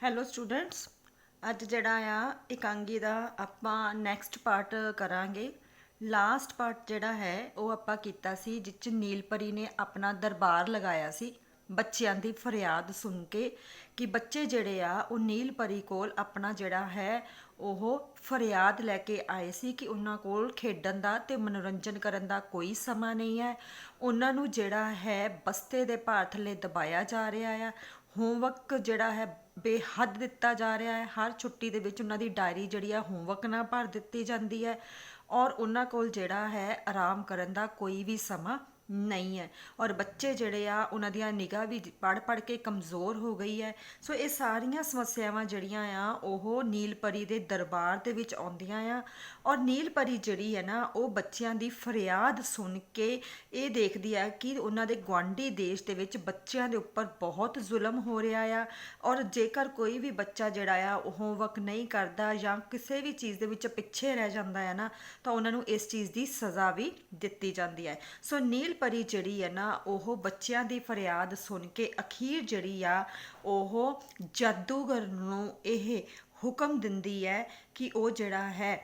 Hello students. ਅੱਜ ਜਿਹੜਾ ਆ ਇਕਾਂਗੀ ਦਾ ਆਪਾਂ ਨੈਕਸਟ ਪਾਰਟ ਕਰਾਂਗੇ। ਲਾਸਟ ਪਾਰਟ ਜਿਹੜਾ ਹੈ ਉਹ ਆਪਾਂ ਕੀਤਾ ਸੀ ਜਿਸ 'ਚ ਨੀਲਪਰੀ ਨੇ ਆਪਣਾ ਦਰਬਾਰ ਲਗਾਇਆ ਸੀ ਬੱਚਿਆਂ ਦੀ ਫਰਿਆਦ ਸੁਣ ਕੇ ਕਿ ਬੱਚੇ ਜਿਹੜੇ ਆ ਉਹ ਨੀਲਪਰੀ ਕੋਲ ਆਪਣਾ ਜਿਹੜਾ ਹੈ ਉਹ ਫਰਿਆਦ ਲੈ ਕੇ ਆਏ ਸੀ ਕਿ ਉਹਨਾਂ ਕੋਲ ਖੇਡਣ ਦਾ ਤੇ ਮਨੋਰੰਜਨ ਕਰਨ ਦਾ ਕੋਈ ਸਮਾਂ ਨਹੀਂ ਹੈ। ਉਹਨਾਂ ਨੂੰ ਜਿਹੜਾ ਹੈ ਬਸਤੇ ਦੇ ਭਾਰ ਥੱਲੇ ਦਬਾਇਆ ਜਾ ਰਿਹਾ ਆ। ਹੋਮਵਰਕ ਜਿਹੜਾ ਹੈ ਬੇਹੱਦ ਦਿੱਤਾ ਜਾ ਰਿਹਾ ਹੈ। ਹਰ ਛੁੱਟੀ ਦੇ ਵਿੱਚ ਉਹਨਾਂ ਦੀ ਡਾਇਰੀ ਜਿਹੜੀ ਆ ਹੋਮਵਰਕ ਨਾਲ ਭਰ ਦਿੱਤੀ ਜਾਂਦੀ ਹੈ ਔਰ ਉਹਨਾਂ ਕੋਲ ਜਿਹੜਾ ਹੈ ਆਰਾਮ ਕਰਨ ਦਾ ਕੋਈ ਵੀ ਸਮਾਂ ਨਹੀਂ ਹੈ। ਔਰ ਬੱਚੇ ਜਿਹੜੇ ਆ ਉਹਨਾਂ ਦੀਆਂ ਨਿਗਾਹ ਵੀ ਪੜ੍ਹ ਕੇ ਕਮਜ਼ੋਰ ਹੋ ਗਈ ਹੈ। ਸੋ ਇਹ ਸਾਰੀਆਂ ਸਮੱਸਿਆਵਾਂ ਜਿਹੜੀਆਂ ਆ ਉਹ ਨੀਲਪਰੀ ਦੇ ਦਰਬਾਰ ਦੇ ਵਿੱਚ ਆਉਂਦੀਆਂ ਆ ਔਰ ਨੀਲਪਰੀ ਜਿਹੜੀ ਹੈ ਨਾ ਉਹ ਬੱਚਿਆਂ ਦੀ ਫਰਿਆਦ ਸੁਣ ਕੇ ਇਹ ਦੇਖਦੀ ਆ ਕਿ ਉਹਨਾਂ ਦੇ ਗੁਆਂਢੀ ਦੇਸ਼ ਦੇ ਵਿੱਚ ਬੱਚਿਆਂ ਦੇ ਉੱਪਰ ਬਹੁਤ ਜ਼ੁਲਮ ਹੋ ਰਿਹਾ ਆ। ਔਰ ਜੇਕਰ ਕੋਈ ਵੀ ਬੱਚਾ ਜਿਹੜਾ ਆ ਉਹ ਹੋਮਵਰਕ ਨਹੀਂ ਕਰਦਾ ਜਾਂ ਕਿਸੇ ਵੀ ਚੀਜ਼ ਦੇ ਵਿੱਚ ਪਿੱਛੇ ਰਹਿ ਜਾਂਦਾ ਹੈ ਨਾ ਤਾਂ ਉਹਨਾਂ ਨੂੰ ਇਸ ਚੀਜ਼ ਦੀ ਸਜ਼ਾ ਵੀ ਦਿੱਤੀ ਜਾਂਦੀ ਹੈ। ਸੋ ਨੀਲਪਰੀ ਜਿਹੜੀ ਹੈ ਨਾ ਉਹ ਬੱਚਿਆਂ ਦੀ ਫਰਿਆਦ ਸੁਣ ਕੇ ਅਖੀਰ ਜਿਹੜੀ ਆ ਉਹ ਜਾਦੂਗਰ ਨੂੰ ਇਹ ਹੁਕਮ ਦਿੰਦੀ ਹੈ ਕਿ ਉਹ ਜਿਹੜਾ ਹੈ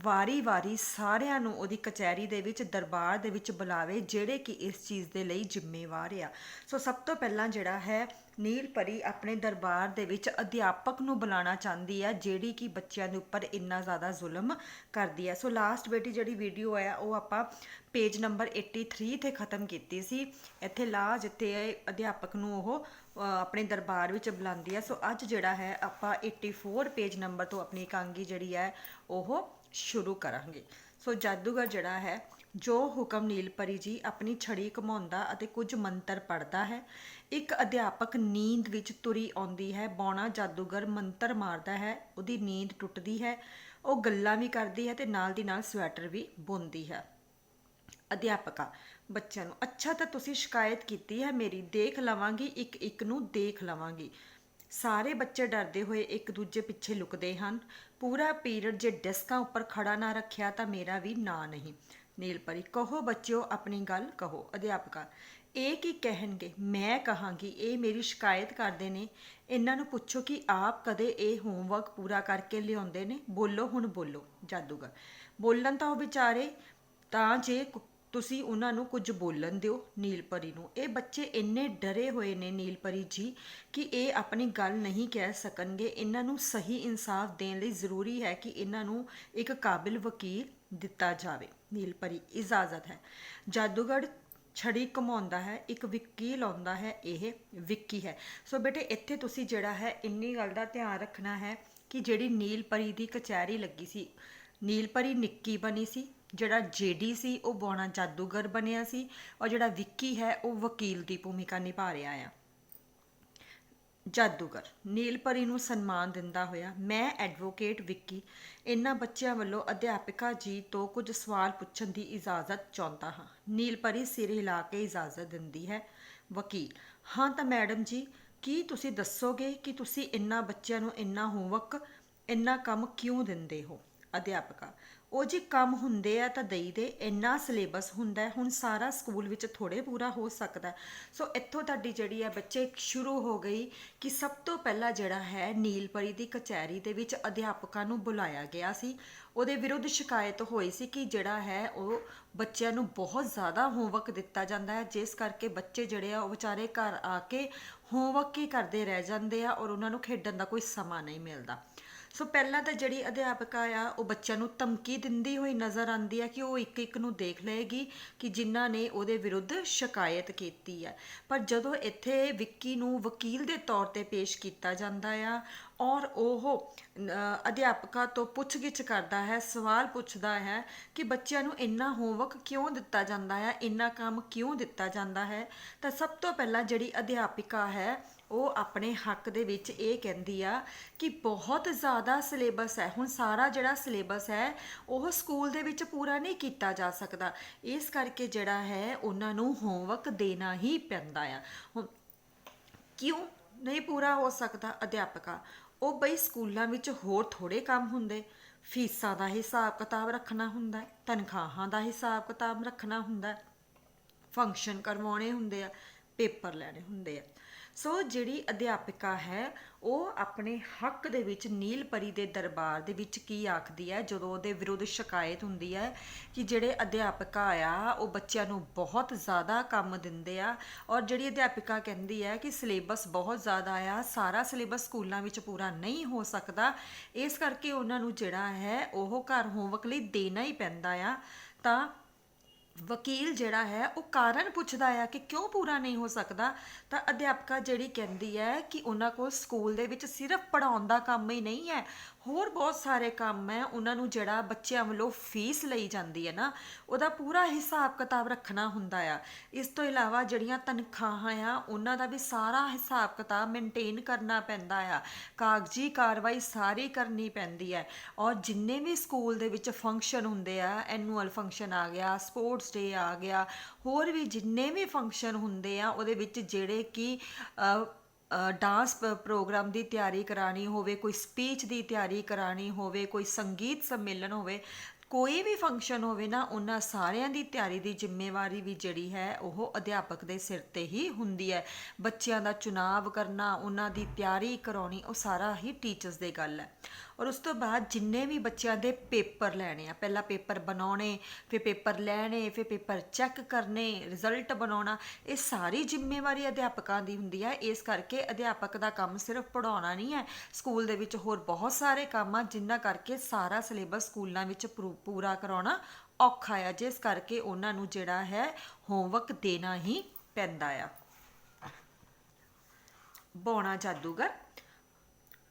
ਵਾਰੀ-ਵਾਰੀ ਸਾਰਿਆਂ ਨੂੰ ਉਹਦੀ ਕਚਹਿਰੀ ਦੇ ਵਿੱਚ ਦਰਬਾਰ ਦੇ ਵਿੱਚ ਬੁਲਾਵੇ ਜਿਹੜੇ ਕਿ ਇਸ ਚੀਜ਼ ਦੇ ਲਈ ਜ਼ਿੰਮੇਵਾਰ ਆ। ਸੋ ਸਭ ਤੋਂ ਪਹਿਲਾਂ ਜਿਹੜਾ ਹੈ ਨੀਲਪਰੀ ਆਪਣੇ ਦਰਬਾਰ ਦੇ ਵਿੱਚ ਅਧਿਆਪਕ ਨੂੰ ਬੁਲਾਉਣਾ ਚਾਹੁੰਦੀ ਹੈ ਜਿਹੜੀ ਕਿ ਬੱਚਿਆਂ ਦੇ ਉੱਪਰ ਇੰਨਾ ਜ਼ਿਆਦਾ ਜ਼ੁਲਮ ਕਰਦੀ ਹੈ। ਸੋ ਲਾਸਟ ਬੇਟੀ ਜਿਹੜੀ ਵੀਡੀਓ ਹੈ ਉਹ ਆਪਾਂ ਪੇਜ ਨੰਬਰ 83 ਤੇ ਖ਼ਤਮ ਕੀਤੀ ਸੀ। ਇੱਥੇ ਜਿੱਥੇ ਅਧਿਆਪਕ ਨੂੰ ਉਹ ਆਪਣੇ ਦਰਬਾਰ ਵਿੱਚ ਬੁਲਾਉਂਦੀ ਹੈ। ਸੋ ਅੱਜ ਜਿਹੜਾ ਹੈ ਆਪਾਂ 84 ਪੇਜ ਨੰਬਰ ਤੋਂ ਆਪਣੀ ਇਕਾਂਗੀ ਜਿਹੜੀ ਹੈ ਉਹ ਸ਼ੁਰੂ ਕਰਾਂਗੇ। ਸੋ ਜਾਦੂਗਰ ਜਿਹੜਾ ਹੈ ਜੋ ਹੁਕਮ ਨੀਲਪਰੀ ਜੀ ਆਪਣੀ ਛੜੀ ਘੁਮਾਉਂਦਾ ਅਤੇ ਕੁਝ ਮੰਤਰ ਪੜ੍ਹਦਾ ਹੈ। ਇੱਕ ਅਧਿਆਪਕ ਨੀਂਦ ਵਿੱਚ ਤੁਰੀ ਆਉਂਦੀ ਹੈ। ਬੌਣਾ ਜਾਦੂਗਰ ਮੰਤਰ ਮਾਰਦਾ ਹੈ, ਉਹਦੀ ਨੀਂਦ ਟੁੱਟਦੀ ਹੈ। ਉਹ ਗੱਲਾਂ ਵੀ ਕਰਦੀ ਹੈ ਤੇ ਨਾਲ ਦੀ ਨਾਲ ਸਵੈਟਰ ਵੀ ਬੁਣਦੀ ਹੈ। ਅਧਿਆਪਕਾ ਬੱਚਿਆਂ ਨੂੰ, ਅੱਛਾ ਤਾਂ ਤੁਸੀਂ ਸ਼ਿਕਾਇਤ ਕੀਤੀ ਹੈ ਮੇਰੀ, ਦੇਖ ਲਵਾਂਗੀ, ਇੱਕ ਇੱਕ ਨੂੰ ਦੇਖ ਲਵਾਂਗੀ। ਸਾਰੇ ਬੱਚੇ ਡਰਦੇ ਹੋਏ ਇੱਕ ਦੂਜੇ ਪਿੱਛੇ ਲੁਕਦੇ ਹਨ। ਪੂਰਾ ਪੀਰੀਅਡ ਜੇ ਡੈਸਕਾਂ ਉੱਪਰ ਖੜਾ ਨਾ ਰੱਖਿਆ ਤਾਂ ਮੇਰਾ ਵੀ ਨਾਂ ਨਹੀਂ। ਨੀਲਪਰੀ ਕਹੋ ਬੱਚਿਓ ਆਪਣੀ ਗੱਲ ਕਹੋ। ਅਧਿਆਪਕਾ ਇਹ ਕੀ ਕਹਿਣਗੇ, ਮੈਂ ਕਹਾਂਗੀ ਇਹ ਮੇਰੀ ਸ਼ਿਕਾਇਤ ਕਰਦੇ ਨੇ। ਇਹਨਾਂ ਨੂੰ ਪੁੱਛੋ ਕਿ ਆਪ ਕਦੇ ਇਹ ਹੋਮਵਰਕ ਪੂਰਾ ਕਰਕੇ ਲਿਆਉਂਦੇ ਨੇ। ਬੋਲੋ ਹੁਣ ਬੋਲੋ। ਜਾਦੂਗਰ ਬੋਲਣ ਤਾਂ ਉਹ ਵਿਚਾਰੇ ਤਾਂ ਜੇ ਤੁਸੀਂ ਉਹਨਾਂ ਨੂੰ ਕੁਝ ਬੋਲਣ ਦਿਓ ਨੀਲਪਰੀ ਨੂੰ। ਇਹ ਬੱਚੇ ਇੰਨੇ ਡਰੇ ਹੋਏ ਨੇ ਨੀਲਪਰੀ ਜੀ ਕਿ ਇਹ ਆਪਣੀ ਗੱਲ ਨਹੀਂ ਕਹਿ ਸਕਣਗੇ। ਇਹਨਾਂ ਨੂੰ ਸਹੀ ਇਨਸਾਫ ਦੇਣ ਲਈ ਜ਼ਰੂਰੀ ਹੈ ਕਿ ਇਹਨਾਂ ਨੂੰ ਇੱਕ ਕਾਬਿਲ ਵਕੀਲ ਦਿੱਤਾ ਜਾਵੇ। ਨੀਲਪਰੀ ਇਜਾਜ਼ਤ ਹੈ। ਜਾਦੂਗਰ ਛੜੀ ਘੁਮਾਉਂਦਾ ਹੈ, ਇੱਕ ਵਕੀਲ ਆਉਂਦਾ ਹੈ, ਇਹ ਵਿੱਕੀ ਹੈ। ਸੋ ਬੇਟੇ ਇੱਥੇ ਤੁਸੀਂ ਜਿਹੜਾ ਹੈ ਇੰਨੀ ਗੱਲ ਦਾ ਧਿਆਨ ਰੱਖਣਾ ਹੈ ਕਿ ਜਿਹੜੀ ਨੀਲਪਰੀ ਦੀ ਕਚਹਿਰੀ ਲੱਗੀ ਸੀ, ਨੀਲਪਰੀ ਨਿੱਕੀ ਬਣੀ ਸੀ, ਜਿਹੜਾ ਜੇਡੀ ਸੀ ਉਹ ਬੌਣਾ ਜਾਦੂਗਰ ਬਣਿਆ ਸੀ ਔਰ ਜਿਹੜਾ ਵਿੱਕੀ ਹੈ ਉਹ ਵਕੀਲ ਦੀ ਭੂਮਿਕਾ ਨਿਭਾ ਰਿਹਾ ਆ। ਜਾਦੂਗਰ ਨੀਲਪਰੀ ਨੂੰ ਸਨਮਾਨ ਦਿੰਦਾ ਹੋਇਆ, ਮੈਂ ਐਡਵੋਕੇਟ ਵਿੱਕੀ ਇਹਨਾਂ ਬੱਚਿਆਂ ਵੱਲੋਂ ਅਧਿਆਪਕਾ ਜੀ ਤੋਂ ਕੁਝ ਸਵਾਲ ਪੁੱਛਣ ਦੀ ਇਜਾਜ਼ਤ ਚਾਹੁੰਦਾ ਹਾਂ। ਨੀਲਪਰੀ ਸਿਰ ਹਿਲਾ ਕੇ ਇਜਾਜ਼ਤ ਦਿੰਦੀ ਹੈ। ਵਕੀਲ ਹਾਂ ਤਾਂ ਮੈਡਮ ਜੀ, ਕੀ ਤੁਸੀਂ ਦੱਸੋਗੇ ਕਿ ਤੁਸੀਂ ਇਹਨਾਂ ਬੱਚਿਆਂ ਨੂੰ ਇੰਨਾ ਹੋਮਵਰਕ, ਇੰਨਾ ਕੰਮ ਕਿਉਂ ਦਿੰਦੇ ਹੋ? ਅਧਿਆਪਕਾ ਉਹ ਜੀ ਕੰਮ ਹੁੰਦੇ ਆ ਤਾਂ ਦੇਈ ਦੇ, ਇੰਨਾ ਸਿਲੇਬਸ ਹੁੰਦਾ, ਹੁਣ ਸਾਰਾ ਸਕੂਲ ਵਿੱਚ ਥੋੜ੍ਹੇ ਪੂਰਾ ਹੋ ਸਕਦਾ। ਸੋ ਇੱਥੋਂ ਤੁਹਾਡੀ ਜਿਹੜੀ ਹੈ ਬੱਚੇ ਸ਼ੁਰੂ ਹੋ ਗਈ ਕਿ ਸਭ ਤੋਂ ਪਹਿਲਾਂ ਜਿਹੜਾ ਹੈ ਨੀਲਪਰੀ ਦੀ ਕਚਹਿਰੀ ਦੇ ਵਿੱਚ ਅਧਿਆਪਕਾਂ ਨੂੰ ਬੁਲਾਇਆ ਗਿਆ ਸੀ। ਉਹਦੇ ਵਿਰੁੱਧ ਸ਼ਿਕਾਇਤ ਹੋਈ ਸੀ ਕਿ ਜਿਹੜਾ ਹੈ ਉਹ ਬੱਚਿਆਂ ਨੂੰ ਬਹੁਤ ਜ਼ਿਆਦਾ ਹੋਮਵਰਕ ਦਿੱਤਾ ਜਾਂਦਾ ਹੈ, ਜਿਸ ਕਰਕੇ ਬੱਚੇ ਜਿਹੜੇ ਆ ਉਹ ਵਿਚਾਰੇ ਘਰ ਆ ਕੇ ਹੋਮਵਰਕ ਹੀ ਕਰਦੇ ਰਹਿ ਜਾਂਦੇ ਆ ਔਰ ਉਹਨਾਂ ਨੂੰ ਖੇਡਣ ਦਾ ਕੋਈ ਸਮਾਂ ਨਹੀਂ ਮਿਲਦਾ। ਸੋ ਪਹਿਲਾਂ ਤਾਂ ਜਿਹੜੀ ਅਧਿਆਪਕਾ ਆ ਉਹ ਬੱਚਿਆਂ ਨੂੰ ਧਮਕੀ ਦਿੰਦੀ ਹੋਈ ਨਜ਼ਰ ਆਉਂਦੀ ਹੈ ਕਿ ਉਹ ਇੱਕ ਇੱਕ ਨੂੰ ਦੇਖ ਲਏਗੀ ਕਿ ਜਿਨ੍ਹਾਂ ਨੇ ਉਹਦੇ ਵਿਰੁੱਧ ਸ਼ਿਕਾਇਤ ਕੀਤੀ ਹੈ। ਪਰ ਜਦੋਂ ਇੱਥੇ ਵਿੱਕੀ ਨੂੰ ਵਕੀਲ ਦੇ ਤੌਰ ਤੇ ਪੇਸ਼ ਕੀਤਾ ਜਾਂਦਾ ਆ ਔਰ ਉਹ ਅਧਿਆਪਕਾ ਤੋਂ ਪੁੱਛਗਿੱਛ ਕਰਦਾ ਹੈ, ਸਵਾਲ ਪੁੱਛਦਾ ਹੈ ਕਿ ਬੱਚਿਆਂ ਨੂੰ ਇੰਨਾ ਹੋਮਵਰਕ ਕਿਉਂ ਦਿੱਤਾ ਜਾਂਦਾ ਹੈ, ਇੰਨਾ ਕੰਮ ਕਿਉਂ ਦਿੱਤਾ ਜਾਂਦਾ ਹੈ, ਤਾਂ ਸਭ ਤੋਂ ਪਹਿਲਾਂ ਜਿਹੜੀ ਅਧਿਆਪਿਕਾ ਹੈ ਉਹ ਆਪਣੇ ਹੱਕ ਦੇ ਵਿੱਚ ਇਹ ਕਹਿੰਦੀ ਆ ਕਿ ਬਹੁਤ ਜ਼ਿਆਦਾ ਸਿਲੇਬਸ ਹੈ। ਹੁਣ ਸਾਰਾ ਜਿਹੜਾ ਸਿਲੇਬਸ ਹੈ ਉਹ ਸਕੂਲ ਦੇ ਵਿੱਚ ਪੂਰਾ ਨਹੀਂ ਕੀਤਾ ਜਾ ਸਕਦਾ, ਇਸ ਕਰਕੇ ਜਿਹੜਾ ਹੈ ਉਹਨਾਂ ਨੂੰ ਹੋਮਵਰਕ ਦੇਣਾ ਹੀ ਪੈਂਦਾ ਆ। ਹੁਣ ਕਿਉਂ ਨਹੀਂ ਪੂਰਾ ਹੋ ਸਕਦਾ? ਅਧਿਆਪਕਾ ਉਹ ਬਈ ਸਕੂਲਾਂ ਵਿੱਚ ਹੋਰ ਥੋੜ੍ਹੇ ਕੰਮ ਹੁੰਦੇ, ਫੀਸਾਂ ਦਾ ਹਿਸਾਬ ਕਿਤਾਬ ਰੱਖਣਾ ਹੁੰਦਾ, ਤਨਖਾਹਾਂ ਦਾ ਹਿਸਾਬ ਕਿਤਾਬ ਰੱਖਣਾ ਹੁੰਦਾ, ਫੰਕਸ਼ਨ ਕਰਵਾਉਣੇ ਹੁੰਦੇ ਆ, ਪੇਪਰ ਲੈਣੇ ਹੁੰਦੇ ਆ। ਸੋ ਜਿਹੜੀ ਅਧਿਆਪਿਕਾ ਹੈ ਉਹ ਆਪਣੇ ਹੱਕ ਦੇ ਵਿੱਚ ਨੀਲ ਪਰੀ ਦੇ ਦਰਬਾਰ ਦੇ ਵਿੱਚ ਕੀ ਆਖਦੀ ਹੈ ਜਦੋਂ ਉਹਦੇ ਵਿਰੁੱਧ ਸ਼ਿਕਾਇਤ ਹੁੰਦੀ ਹੈ ਕਿ ਜਿਹੜੇ ਅਧਿਆਪਕਾ ਆ ਉਹ ਬੱਚਿਆਂ ਨੂੰ ਬਹੁਤ ਜ਼ਿਆਦਾ ਕੰਮ ਦਿੰਦੇ ਆ। ਔਰ ਜਿਹੜੀ ਅਧਿਆਪਿਕਾ ਕਹਿੰਦੀ ਹੈ ਕਿ ਸਿਲੇਬਸ ਬਹੁਤ ਜ਼ਿਆਦਾ ਆ, ਸਾਰਾ ਸਿਲੇਬਸ ਸਕੂਲਾਂ ਵਿੱਚ ਪੂਰਾ ਨਹੀਂ ਹੋ ਸਕਦਾ, ਇਸ ਕਰਕੇ ਉਹਨਾਂ ਨੂੰ ਜਿਹੜਾ ਹੈ ਉਹ ਘਰ ਹੋਮਵਰਕ ਲਈ ਦੇਣਾ ਹੀ ਪੈਂਦਾ ਆ। ਤਾਂ ਵਕੀਲ ਜਿਹੜਾ ਹੈ ਉਹ ਕਾਰਨ ਪੁੱਛਦਾ ਆ ਕਿ ਕਿਉਂ ਪੂਰਾ ਨਹੀਂ ਹੋ ਸਕਦਾ। ਤਾਂ ਅਧਿਆਪਕਾ ਜਿਹੜੀ ਕਹਿੰਦੀ ਹੈ ਕਿ ਉਹਨਾਂ ਕੋਲ ਸਕੂਲ ਦੇ ਵਿੱਚ ਸਿਰਫ ਪੜ੍ਹਾਉਣ ਦਾ ਕੰਮ ਹੀ ਨਹੀਂ ਹੈ, ਹੋਰ ਬਹੁਤ ਸਾਰੇ ਕੰਮ ਹੈ। ਉਹਨਾਂ ਨੂੰ ਜਿਹੜਾ ਬੱਚਿਆਂ ਵੱਲੋਂ ਫੀਸ ਲਈ ਜਾਂਦੀ ਹੈ ਨਾ, ਉਹਦਾ ਪੂਰਾ ਹਿਸਾਬ ਕਿਤਾਬ ਰੱਖਣਾ ਹੁੰਦਾ ਆ। ਇਸ ਤੋਂ ਇਲਾਵਾ ਜਿਹੜੀਆਂ ਤਨਖਾਹਾਂ ਆ ਉਹਨਾਂ ਦਾ ਵੀ ਸਾਰਾ ਹਿਸਾਬ ਕਿਤਾਬ ਮੇਨਟੇਨ ਕਰਨਾ ਪੈਂਦਾ ਆ, ਕਾਗਜ਼ੀ ਕਾਰਵਾਈ ਸਾਰੀ ਕਰਨੀ ਪੈਂਦੀ ਹੈ। ਔਰ ਜਿੰਨੇ ਵੀ ਸਕੂਲ ਦੇ ਵਿੱਚ ਫੰਕਸ਼ਨ ਹੁੰਦੇ ਆ, ਐਨੂਅਲ ਫੰਕਸ਼ਨ ਆ ਗਿਆ, ਸਪੋਰਟਸ ਡੇ ਆ ਗਿਆ, ਹੋਰ ਵੀ ਜਿੰਨੇ ਵੀ ਫੰਕਸ਼ਨ ਹੁੰਦੇ ਆ ਉਹਦੇ ਵਿੱਚ ਜਿਹੜੇ ਕਿ ਡਾਂਸ ਪ੍ਰੋਗਰਾਮ ਦੀ ਤਿਆਰੀ ਕਰਾਣੀ ਹੋਵੇ, ਕੋਈ ਸਪੀਚ ਦੀ ਤਿਆਰੀ ਕਰਾਣੀ ਹੋਵੇ, ਕੋਈ ਸੰਗੀਤ ਸੰਮੇਲਨ ਹੋਵੇ, ਕੋਈ ਵੀ ਫੰਕਸ਼ਨ ਹੋਵੇ ਨਾ, ਉਹਨਾਂ ਸਾਰਿਆਂ ਦੀ ਤਿਆਰੀ ਦੀ ਜ਼ਿੰਮੇਵਾਰੀ ਵੀ ਜਿਹੜੀ ਹੈ ਉਹ ਅਧਿਆਪਕ ਦੇ ਸਿਰ ਤੇ ਹੀ ਹੁੰਦੀ ਹੈ। ਬੱਚਿਆਂ ਦਾ ਚੁਣਾਵ ਕਰਨਾ, ਉਹਨਾਂ ਦੀ ਤਿਆਰੀ ਕਰਾਉਣੀ, ਉਹ ਸਾਰਾ ਹੀ ਟੀਚਰਸ ਦੀ ਗੱਲ ਹੈ। ਔਰ ਉਸ ਤੋਂ ਬਾਅਦ ਜਿੰਨੇ ਵੀ ਬੱਚਿਆਂ ਦੇ ਪੇਪਰ ਲੈਣੇ ਆ, ਪਹਿਲਾਂ ਪੇਪਰ ਬਣਾਉਣੇ, ਫਿਰ ਪੇਪਰ ਲੈਣੇ, ਫਿਰ ਪੇਪਰ ਚੈੱਕ ਕਰਨੇ, ਰਿਜ਼ਲਟ ਬਣਾਉਣਾ, ਇਹ ਸਾਰੀ ਜ਼ਿੰਮੇਵਾਰੀ ਅਧਿਆਪਕਾਂ ਦੀ ਹੁੰਦੀ ਹੈ। ਇਸ ਕਰਕੇ ਅਧਿਆਪਕ ਦਾ ਕੰਮ ਸਿਰਫ ਪੜ੍ਹਾਉਣਾ ਨਹੀਂ ਹੈ, ਸਕੂਲ ਦੇ ਵਿੱਚ ਹੋਰ ਬਹੁਤ ਸਾਰੇ ਕੰਮ ਆ ਜਿਨ੍ਹਾਂ ਕਰਕੇ ਸਾਰਾ ਸਿਲੇਬਸ ਸਕੂਲਾਂ ਵਿੱਚ ਪੂਰਾ ਕਰਾਉਣਾ ਔਖਾ ਆ, ਜਿਸ ਕਰਕੇ ਉਹਨਾਂ ਨੂੰ ਜਿਹੜਾ ਹੈ ਹੋਮਵਰਕ ਦੇਣਾ ਹੀ ਪੈਂਦਾ ਆ। ਬੌਣਾ ਜਾਦੂਗਰ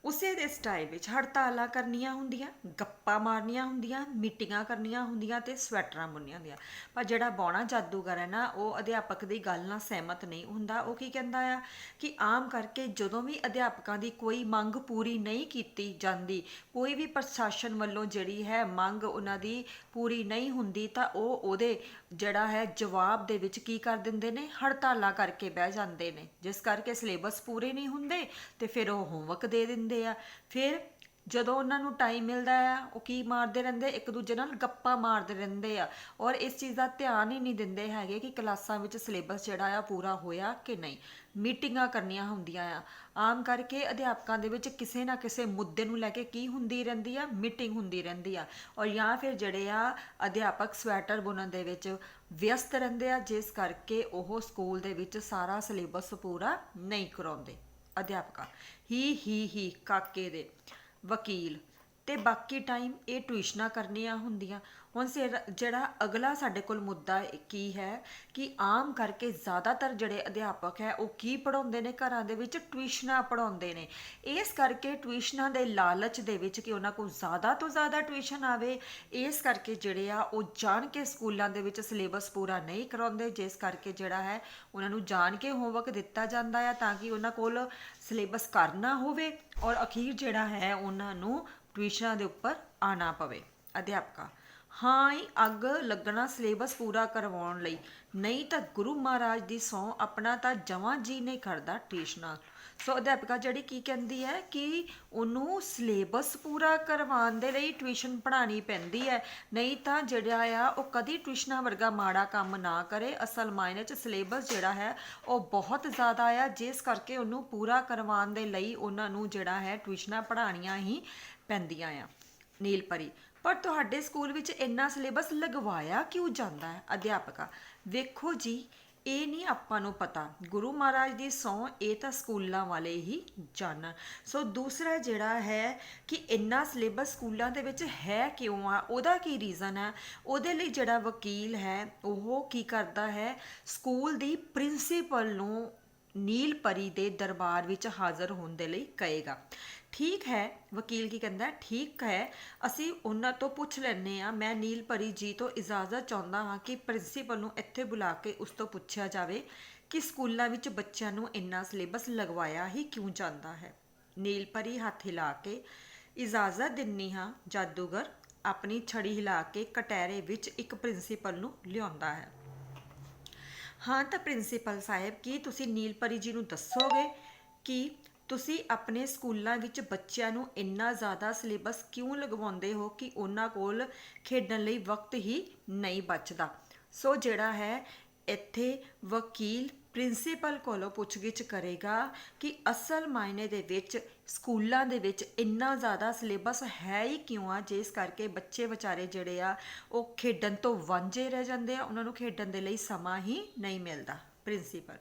ਉਸੇ ਦੇ ਸਟਾਈਲ ਵਿੱਚ ਹੜਤਾਲਾਂ ਕਰਨੀਆਂ ਹੁੰਦੀਆਂ, ਗੱਪਾਂ ਮਾਰਨੀਆਂ ਹੁੰਦੀਆਂ, ਮੀਟਿੰਗਾਂ ਕਰਨੀਆਂ ਹੁੰਦੀਆਂ ਤੇ ਸਵੈਟਰਾਂ ਬੁਣਨੀਆਂ ਹੁੰਦੀਆਂ। ਪਰ ਜਿਹੜਾ ਬੌਣਾ ਜਾਦੂਗਰ ਹੈ ਨਾ, ਉਹ ਅਧਿਆਪਕ ਦੀ ਗੱਲ ਨਾਲ ਸਹਿਮਤ ਨਹੀਂ ਹੁੰਦਾ। ਉਹ ਕੀ ਕਹਿੰਦਾ ਆ ਕਿ ਆਮ ਕਰਕੇ ਜਦੋਂ ਵੀ ਅਧਿਆਪਕਾਂ ਦੀ ਕੋਈ ਮੰਗ ਪੂਰੀ ਨਹੀਂ ਕੀਤੀ ਜਾਂਦੀ, ਕੋਈ ਵੀ ਪ੍ਰਸ਼ਾਸਨ ਵੱਲੋਂ ਜਿਹੜੀ ਹੈ ਮੰਗ ਉਹਨਾਂ ਦੀ ਪੂਰੀ ਨਹੀਂ ਹੁੰਦੀ, ਤਾਂ ਉਹ ਉਹਦੇ ਜਿਹੜਾ ਹੈ ਜਵਾਬ ਦੇ ਵਿੱਚ ਕੀ ਕਰ ਦਿੰਦੇ ਨੇ, ਹੜਤਾਲਾਂ ਕਰਕੇ ਬਹਿ ਜਾਂਦੇ ਨੇ, ਜਿਸ ਕਰਕੇ ਸਿਲੇਬਸ ਪੂਰੇ ਨਹੀਂ ਹੁੰਦੇ ਤੇ ਫਿਰ ਉਹ ਹੋਮਵਰਕ ਦੇ ਦਿੰਦੇ ਆ। ਫਿਰ ਜਦੋਂ ਉਹਨਾਂ ਨੂੰ ਟਾਈਮ ਮਿਲਦਾ ਆ ਉਹ ਕੀ ਮਾਰਦੇ ਰਹਿੰਦੇ, ਇੱਕ ਦੂਜੇ ਨਾਲ ਗੱਪਾਂ ਮਾਰਦੇ ਰਹਿੰਦੇ ਆ, ਔਰ ਇਸ ਚੀਜ਼ ਦਾ ਧਿਆਨ ਹੀ ਨਹੀਂ ਦਿੰਦੇ ਹੈਗੇ ਕਿ ਕਲਾਸਾਂ ਵਿੱਚ ਸਿਲੇਬਸ ਜਿਹੜਾ ਆ ਪੂਰਾ ਹੋਇਆ ਕਿ ਨਹੀਂ। ਮੀਟਿੰਗਾਂ ਕਰਨੀਆਂ ਹੁੰਦੀਆਂ ਆ, ਆਮ ਕਰਕੇ ਅਧਿਆਪਕਾਂ ਦੇ ਵਿੱਚ ਕਿਸੇ ਨਾ ਕਿਸੇ ਮੁੱਦੇ ਨੂੰ ਲੈ ਕੇ ਕੀ ਹੁੰਦੀ ਰਹਿੰਦੀ ਆ, ਮੀਟਿੰਗ ਹੁੰਦੀ ਰਹਿੰਦੀ ਆ। ਔਰ ਜਾਂ ਫਿਰ ਜਿਹੜੇ ਆ ਅਧਿਆਪਕ ਸਵੈਟਰ ਬੁਣਨ ਦੇ ਵਿੱਚ ਵਿਅਸਤ ਰਹਿੰਦੇ ਆ, ਜਿਸ ਕਰਕੇ ਉਹ ਸਕੂਲ ਦੇ ਵਿੱਚ ਸਾਰਾ ਸਿਲੇਬਸ ਪੂਰਾ ਨਹੀਂ ਕਰਾਉਂਦੇ। ਅਧਿਆਪਕਾਂ ਹੀ ਕਾਕੇ ਦੇ ਵਕੀਲ ਤੇ ਬਾਕੀ ਟਾਈਮ ਇਹ ਟਿਊਸ਼ਨਾਂ ਕਰਨੀਆਂ ਹੁੰਦੀਆਂ। ਹੁਣ ਜਿਹੜਾ ਅਗਲਾ ਸਾਡੇ ਕੋਲ ਮੁੱਦਾ ਕੀ ਹੈ ਕਿ ਆਮ ਕਰਕੇ ਜ਼ਿਆਦਾਤਰ ਜਿਹੜੇ ਅਧਿਆਪਕ ਹੈ ਉਹ ਕੀ ਪੜ੍ਹਾਉਂਦੇ ਨੇ, ਘਰਾਂ ਦੇ ਵਿੱਚ ਟਿਊਸ਼ਨਾਂ ਪੜ੍ਹਾਉਂਦੇ ਨੇ। ਇਸ ਕਰਕੇ ਟਿਊਸ਼ਨਾਂ ਦੇ ਲਾਲਚ ਦੇ ਵਿੱਚ ਕਿ ਉਹਨਾਂ ਕੋਲ ਜ਼ਿਆਦਾ ਤੋਂ ਜ਼ਿਆਦਾ ਟਿਊਸ਼ਨ ਆਵੇ, ਇਸ ਕਰਕੇ ਜਿਹੜੇ ਆ ਉਹ ਜਾਣ ਕੇ ਸਕੂਲਾਂ ਦੇ ਵਿੱਚ ਸਿਲੇਬਸ ਪੂਰਾ ਨਹੀਂ ਕਰਾਉਂਦੇ, ਜਿਸ ਕਰਕੇ ਜਿਹੜਾ ਹੈ ਉਹਨਾਂ ਨੂੰ ਜਾਣ ਕੇ ਹੋਮਵਰਕ ਦਿੱਤਾ ਜਾਂਦਾ ਆ ਤਾਂ ਕਿ ਉਹਨਾਂ ਕੋਲ ਸਿਲੇਬਸ ਕਰਨਾ ਹੋਵੇ ਔਰ ਅਖੀਰ ਜਿਹੜਾ ਹੈ ਉਹਨਾਂ ਨੂੰ ਟਿਊਸ਼ਨਾਂ ਦੇ ਉੱਪਰ ਆਉਣਾ ਪਵੇ। ਅਧਿਆਪਕਾਂ ਹਾਂ ਹੀ ਅੱਗ ਲੱਗਣਾ ਸਿਲੇਬਸ ਪੂਰਾ ਕਰਵਾਉਣ ਲਈ, ਨਹੀਂ ਤਾਂ ਗੁਰੂ ਮਹਾਰਾਜ ਦੀ ਸਹੁੰ ਆਪਣਾ ਤਾਂ ਜਮਾਂ ਜੀ ਨਹੀਂ ਕਰਦਾ ਟਿਊਸ਼ਨਾਂ। ਸੋ ਅਧਿਆਪਕਾ ਜਿਹੜੀ ਕੀ ਕਹਿੰਦੀ ਹੈ ਕਿ ਉਹਨੂੰ ਸਿਲੇਬਸ ਪੂਰਾ ਕਰਵਾਉਣ ਦੇ ਲਈ ਟਿਊਸ਼ਨ ਪੜ੍ਹਾਉਣੀ ਪੈਂਦੀ ਹੈ, ਨਹੀਂ ਤਾਂ ਜਿਹੜਾ ਆ ਉਹ ਕਦੀ ਟਿਊਸ਼ਨਾਂ ਵਰਗਾ ਮਾੜਾ ਕੰਮ ਨਾ ਕਰੇ। ਅਸਲ ਮਾਇਨੇ 'ਚ ਸਿਲੇਬਸ ਜਿਹੜਾ ਹੈ ਉਹ ਬਹੁਤ ਜ਼ਿਆਦਾ ਆ, ਜਿਸ ਕਰਕੇ ਉਹਨੂੰ ਪੂਰਾ ਕਰਵਾਉਣ ਦੇ ਲਈ ਉਹਨਾਂ ਨੂੰ ਜਿਹੜਾ ਹੈ ਟਿਊਸ਼ਨਾਂ ਪੜ੍ਹਾਉਣੀਆਂ ਹੀ ਪੈਂਦੀਆਂ ਆ। ਨੀਲਪਰੀ ਪਰ ਤੁਹਾਡੇ ਸਕੂਲ ਵਿੱਚ ਇੰਨਾ ਸਿਲੇਬਸ ਲਗਵਾਇਆ ਕਿਉਂ ਜਾਂਦਾ ਹੈ? ਅਧਿਆਪਕਾ ਵੇਖੋ ਜੀ, ਇਹ ਨਹੀਂ ਆਪਾਂ ਨੂੰ ਪਤਾ, ਗੁਰੂ ਮਹਾਰਾਜ ਦੀ ਸਹੁੰ ਇਹ ਤਾਂ ਸਕੂਲਾਂ ਵਾਲੇ ਹੀ ਜਾਣਨ। ਸੋ ਦੂਸਰਾ ਜਿਹੜਾ ਹੈ ਕਿ ਇੰਨਾ ਸਿਲੇਬਸ ਸਕੂਲਾਂ ਦੇ ਵਿੱਚ ਹੈ ਕਿਉਂ ਆ, ਉਹਦਾ ਕੀ ਰੀਜ਼ਨ ਹੈ? ਉਹਦੇ ਲਈ ਜਿਹੜਾ ਵਕੀਲ ਹੈ ਉਹ ਕੀ ਕਰਦਾ ਹੈ, ਸਕੂਲ ਦੀ ਪ੍ਰਿੰਸੀਪਲ ਨੂੰ ਨੀਲਪਰੀ ਦੇ ਦਰਬਾਰ ਵਿੱਚ ਹਾਜ਼ਰ ਹੋਣ ਦੇ ਲਈ ਕਹੇਗਾ। ਠੀਕ ਹੈ, ਵਕੀਲ ਕੀ ਕਹਿੰਦਾ, ਠੀਕ ਹੈ ਅਸੀਂ ਉਹਨਾਂ ਤੋਂ ਪੁੱਛ ਲੈਂਦੇ ਹਾਂ, ਮੈਂ ਨੀਲਪਰੀ ਜੀ ਤੋਂ ਇਜਾਜ਼ਤ ਚਾਹੁੰਦਾ ਹਾਂ ਕਿ ਪ੍ਰਿੰਸੀਪਲ ਨੂੰ ਇੱਥੇ ਬੁਲਾ ਕੇ ਉਸ ਤੋਂ ਪੁੱਛਿਆ ਜਾਵੇ ਕਿ ਸਕੂਲਾਂ ਵਿੱਚ ਬੱਚਿਆਂ ਨੂੰ ਇੰਨਾ ਸਿਲੇਬਸ ਲਗਵਾਇਆ ਹੀ ਕਿਉਂ ਜਾਂਦਾ ਹੈ। ਨੀਲਪਰੀ ਹੱਥ ਹਿਲਾ ਕੇ ਇਜਾਜ਼ਤ ਦਿੰਨੀ ਹਾਂ। ਜਾਦੂਗਰ ਆਪਣੀ ਛੜੀ ਹਿਲਾ ਕੇ ਕਟਹਿਰੇ ਵਿੱਚ ਇੱਕ ਪ੍ਰਿੰਸੀਪਲ ਨੂੰ ਲਿਆਉਂਦਾ ਹੈ। ਹਾਂ ਤਾਂ ਪ੍ਰਿੰਸੀਪਲ ਸਾਹਿਬ, ਕੀ ਤੁਸੀਂ ਨੀਲਪਰੀ ਜੀ ਨੂੰ ਦੱਸੋਗੇ ਕਿ ਤੁਸੀਂ ਆਪਣੇ ਸਕੂਲਾਂ ਵਿੱਚ ਬੱਚਿਆਂ ਨੂੰ ਇੰਨਾ ਜ਼ਿਆਦਾ ਸਿਲੇਬਸ ਕਿਉਂ ਲਗਵਾਉਂਦੇ ਹੋ ਕਿ ਉਹਨਾਂ ਕੋਲ ਖੇਡਣ ਲਈ ਵਕਤ ਹੀ ਨਹੀਂ ਬਚਦਾ? ਸੋ ਜਿਹੜਾ ਹੈ ਇੱਥੇ ਵਕੀਲ ਪ੍ਰਿੰਸੀਪਲ ਕੋਲੋਂ ਪੁੱਛਗਿੱਛ ਕਰੇਗਾ ਕਿ ਅਸਲ ਮਾਇਨੇ ਦੇ ਵਿੱਚ ਸਕੂਲਾਂ ਦੇ ਵਿੱਚ ਇੰਨਾ ਜ਼ਿਆਦਾ ਸਿਲੇਬਸ ਹੈ ਹੀ ਕਿਉਂ ਆ, ਜਿਸ ਕਰਕੇ ਬੱਚੇ ਵਿਚਾਰੇ ਜਿਹੜੇ ਆ ਉਹ ਖੇਡਣ ਤੋਂ ਵਾਂਝੇ ਰਹਿ ਜਾਂਦੇ ਆ, ਉਹਨਾਂ ਨੂੰ ਖੇਡਣ ਦੇ ਲਈ ਸਮਾਂ ਹੀ ਨਹੀਂ ਮਿਲਦਾ। ਪ੍ਰਿੰਸੀਪਲ